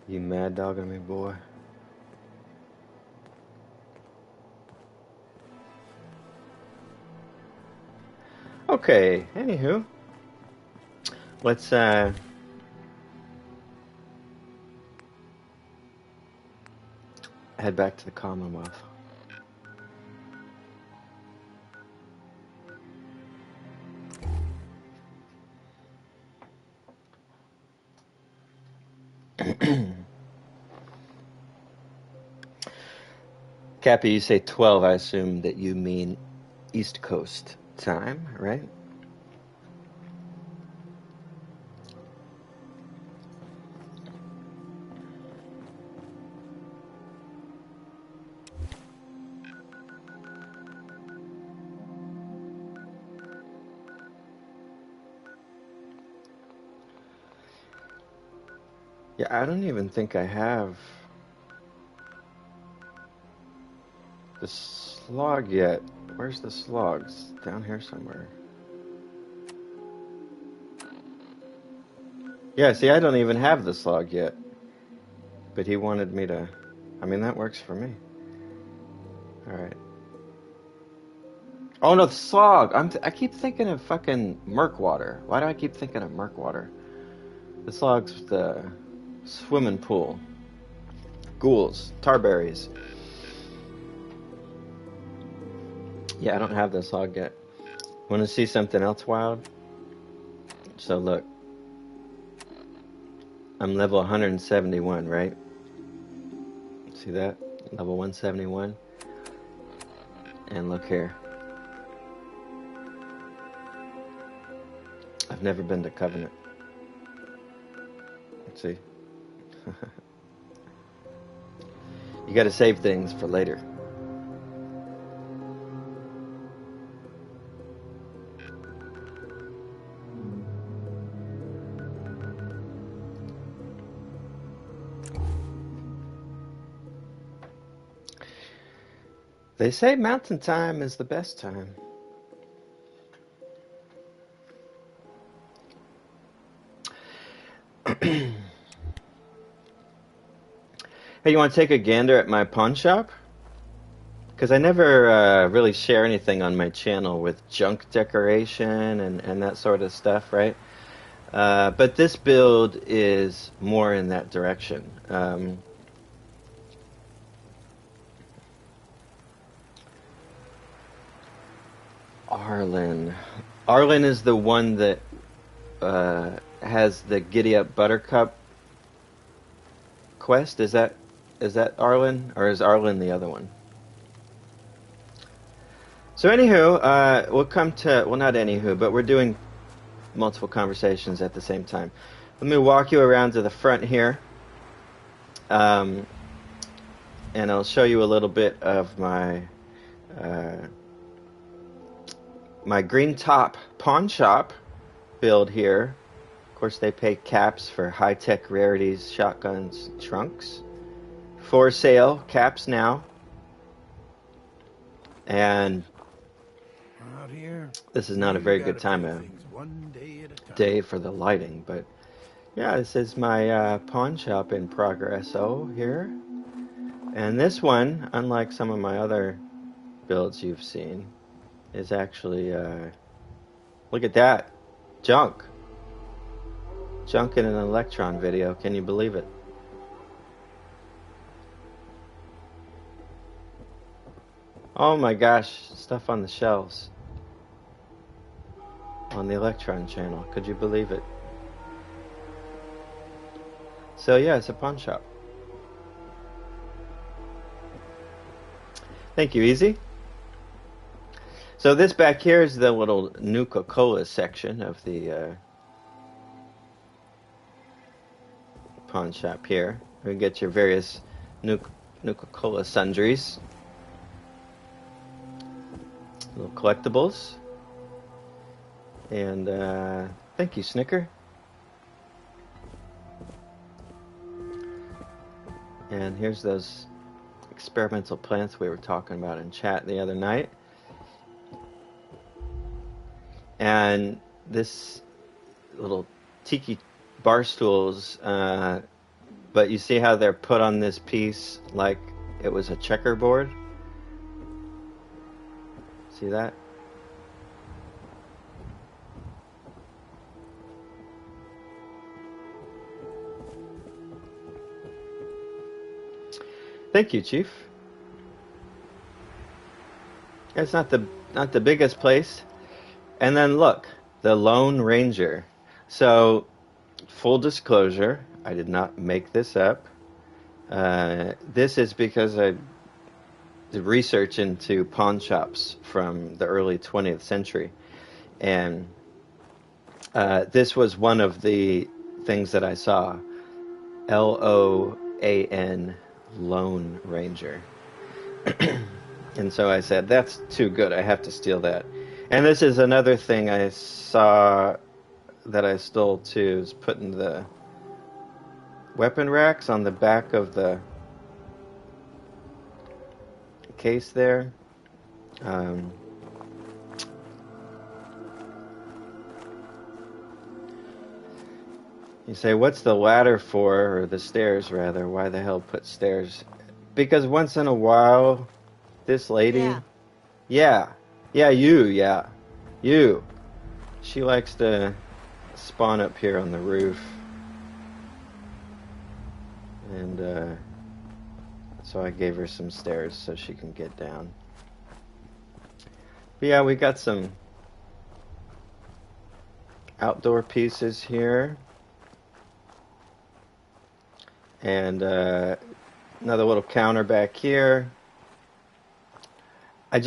You mad dogging me, boy? Okay, anywho. Let's, head back to the Commonwealth. Cappy, you say 12. I assume that you mean East Coast time, right? Yeah, I don't even think I have the slog yet. Where's the slogs? Down here somewhere. Yeah, see, I don't even have the slog yet. But he wanted me to... I mean, that works for me. Alright. Oh, no, the slog! I keep thinking of fucking Murkwater. Why do I keep thinking of Murkwater? The slog's the swimming pool. Ghouls. Tarberries. Yeah, I don't have the slog yet. Want to see something else wild? So look. I'm level 171, right? See that? Level 171. And look here. I've never been to Covenant. Let's see. You gotta save things for later. They say mountain time is the best time. Hey, you want to take a gander at my pawn shop? Because I never really share anything on my channel with junk decoration and that sort of stuff, right? But this build is more in that direction. Arlen. Arlen is the one that has the Giddy Up Buttercup quest. Is that Arlen, or is Arlen the other one? So anywho, we'll come to, well, not anywho, but we're doing multiple conversations at the same time. Let me walk you around to the front here, and I'll show you a little bit of my my green top pawn shop build here. Of course, they pay caps for high-tech rarities, shotguns, trunks. For sale, caps now. And Out here, this is not a very good time of day for the lighting, but yeah, this is my pawn shop in progresso here. And this one, unlike some of my other builds you've seen, is actually, look at that, junk in an Electron video. Can you believe it? Oh my gosh, stuff on the shelves on the Electron channel. Could you believe it? So yeah, it's a pawn shop. Thank you, Easy. So this back here is the little Nuka-Cola section of the pawn shop here. You get your various Nuka-Cola sundries. Little collectibles. And thank you, Snicker. And here's those experimental plants we were talking about in chat the other night. And this little tiki bar stools, but you see how they're put on this piece like it was a checkerboard? See that? Thank you, Chief. It's not the biggest place. And then look, the Lone Ranger. So, full disclosure, I did not make this up. This is because I did research into pawn shops from the early 20th century. And this was one of the things that I saw. Loan, Lone Ranger. And so I said, that's too good. I have to steal that. And this is another thing I saw that I stole too, is putting the weapon racks on the back of the case there. Um, you say, what's the ladder for, or the stairs rather? Why the hell put stairs? Because once in a while, this lady, yeah, you, she likes to spawn up here on the roof, and so I gave her some stairs so she can get down. But yeah, we got some outdoor pieces here, and another little counter back here. I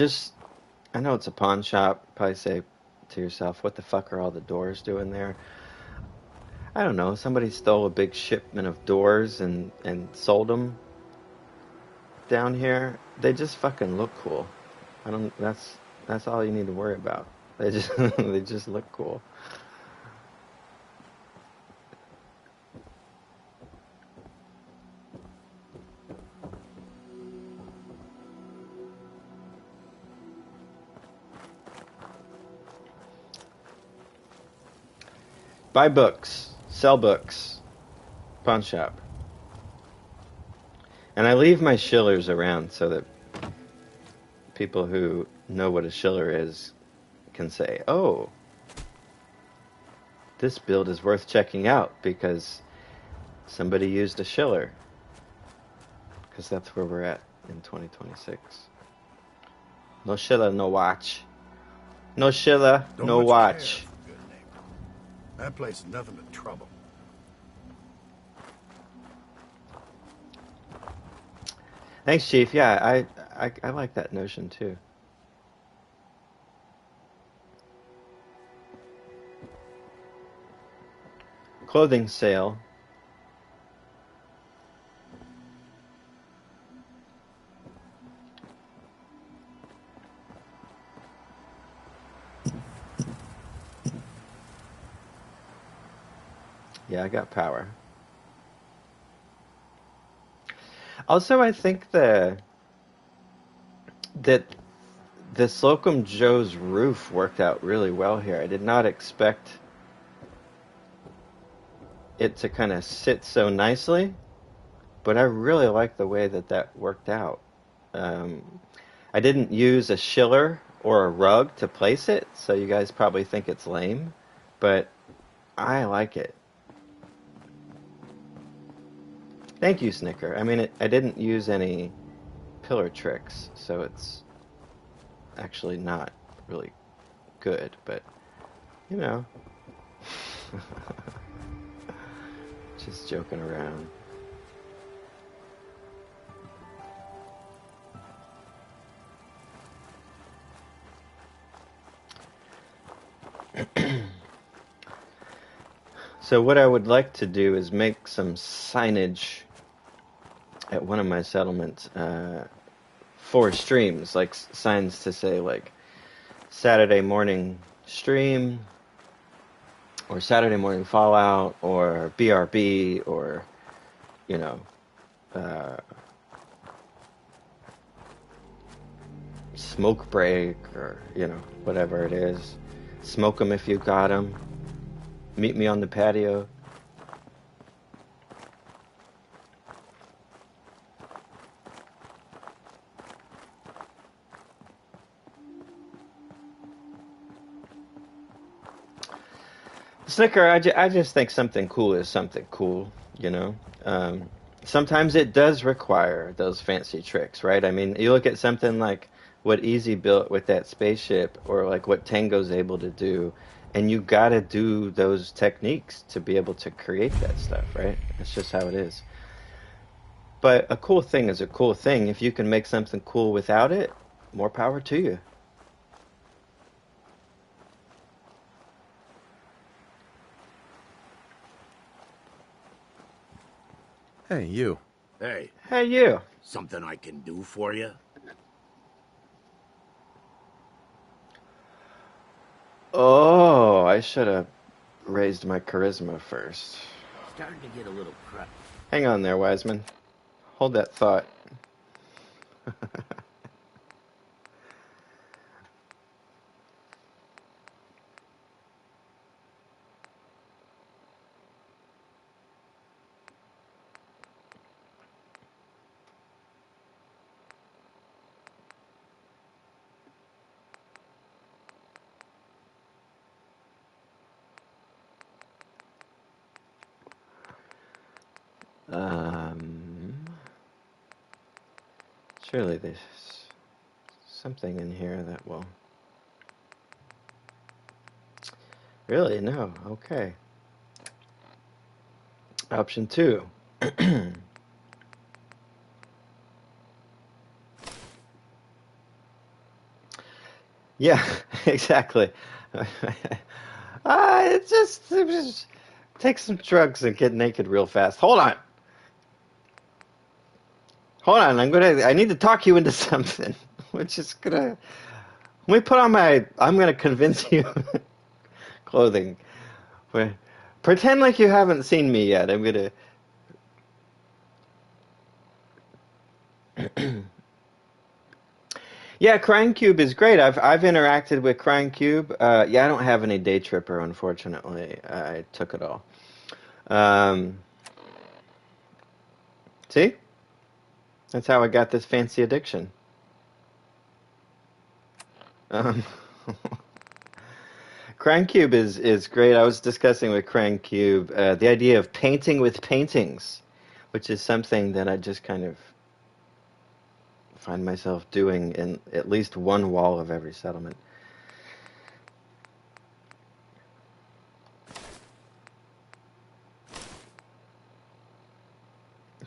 know it's a pawn shop. Probably say to yourself, what the fuck are all the doors doing there? I don't know. Somebody stole a big shipment of doors and sold them down here. They just fucking look cool. That's all you need to worry about. They just they just look cool. Buy books, sell books, pawn shop. And I leave my shillers around so that people who know what a shiller is can say, oh, this build is worth checking out because somebody used a shiller. Because that's where we're at in 2026. No shiller, no watch. No shiller, no watch. That place is nothing but trouble. Thanks, Chief. Yeah, I like that notion too. Clothing sale. Yeah, I got power. Also, I think that the Slocum Joe's roof worked out really well here. I did not expect it to kind of sit so nicely, but I really like the way that worked out. I didn't use a shiller or a rug to place it, so you guys probably think it's lame, but I like it. Thank you, Snicker. I mean, I didn't use any pillar tricks, so it's actually not really good, but, you know. Just joking around. So what I would like to do is make some signage at one of my settlements for streams, like signs to say like Saturday morning stream, or Saturday morning Fallout, or BRB, or, you know, smoke break, or, you know, whatever it is. Smoke them if you got them. Meet me on the patio. Snicker, I just think something cool is something cool, you know? Sometimes it does require those fancy tricks, right? I mean, you look at something like what Easy built with that spaceship, or like what Tango's able to do, and you gotta do those techniques to be able to create that stuff, right? That's just how it is. But a cool thing is a cool thing. If you can make something cool without it, more power to you. Hey, you. Hey. Hey, you. Something I can do for you? Oh, I should have raised my charisma first. Starting to get a little crap. Hang on there, Wiseman. Hold that thought. Surely there's something in here that will... Really? No. Okay. Option 2. Yeah, exactly. It just take some drugs and get naked real fast. Hold on. Hold on. I need to talk you into something. Which is gonna, let me put on I'm gonna convince you clothing. Pretend like you haven't seen me yet. I'm gonna, yeah, Crying Cube is great. I've interacted with Crying Cube. Yeah, I don't have any Day Tripper, unfortunately. I took it all. Um, see? That's how I got this fancy addiction. Um, Crying Cube is great. I was discussing with Crying Cube the idea of painting with paintings, which is something that I just kind of find myself doing in at least one wall of every settlement.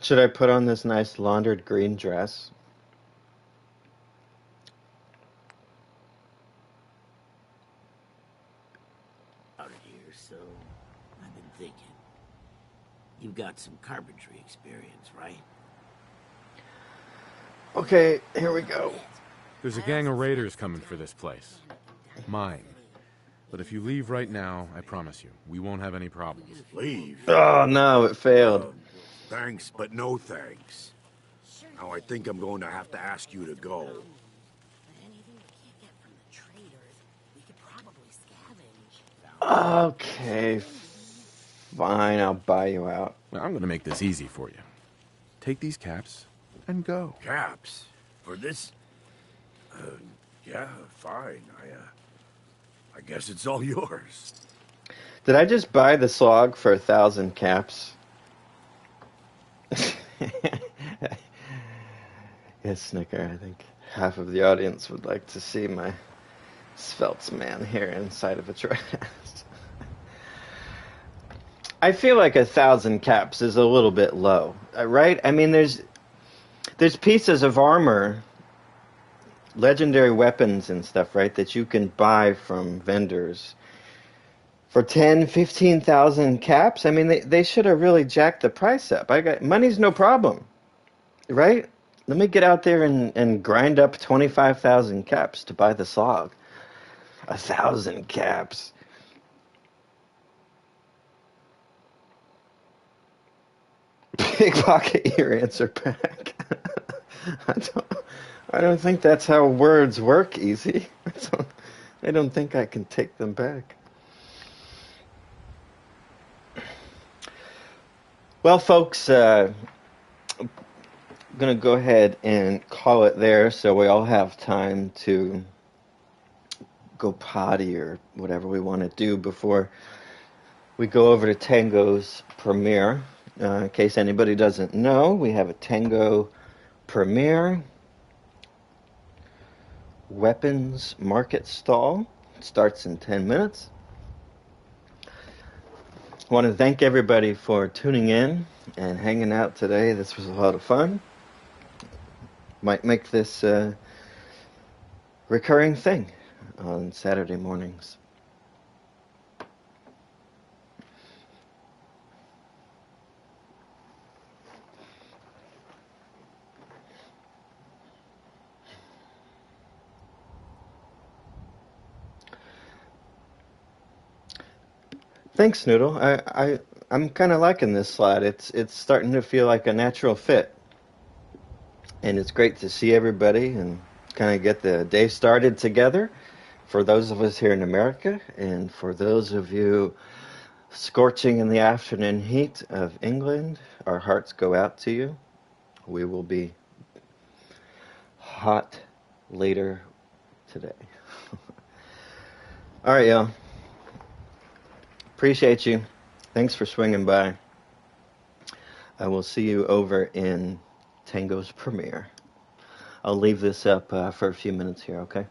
Should I put on this nice laundered green dress? Out of here, so I've been thinking. You've got some carpentry experience, right? Okay, here we go. There's a gang of raiders coming for this place. Mine. But if you leave right now, I promise you, we won't have any problems. Leave? Oh, no, it failed. Thanks, but no thanks. Now I think I'm going to have to ask you to go. Okay, fine, I'll buy you out. I'm going to make this easy for you. Take these caps and go. Caps? For this? Yeah, fine. I guess it's all yours. Did I just buy the slog for 1,000 caps? Yes, Snicker, I think half of the audience would like to see my svelte man here inside of a dress. I feel like 1,000 caps is a little bit low, right? I mean, there's pieces of armor, legendary weapons and stuff, right, that you can buy from vendors for 10, 15,000 caps. I mean, they should have really jacked the price up. Money's no problem, right? Let me get out there and grind up 25,000 caps to buy the slog. 1,000 caps. Pickpocket your answer back. I don't think that's how words work, Easy. I don't think I can take them back. Well, folks, I'm going to go ahead and call it there so we all have time to go potty or whatever we want to do before we go over to Tango's premiere. In case anybody doesn't know, we have a Tango premiere weapons market stall. It starts in 10 minutes. I want to thank everybody for tuning in and hanging out today. This was a lot of fun. Might make this a recurring thing on Saturday mornings. Thanks, Noodle. I'm kind of liking this slide. It's starting to feel like a natural fit, and it's great to see everybody and kind of get the day started together. For those of us here in America, and for those of you scorching in the afternoon heat of England, our hearts go out to you. We will be hot later today. All right, y'all. Appreciate you. Thanks for swinging by. I will see you over in Tango's premiere. I'll leave this up for a few minutes here, okay?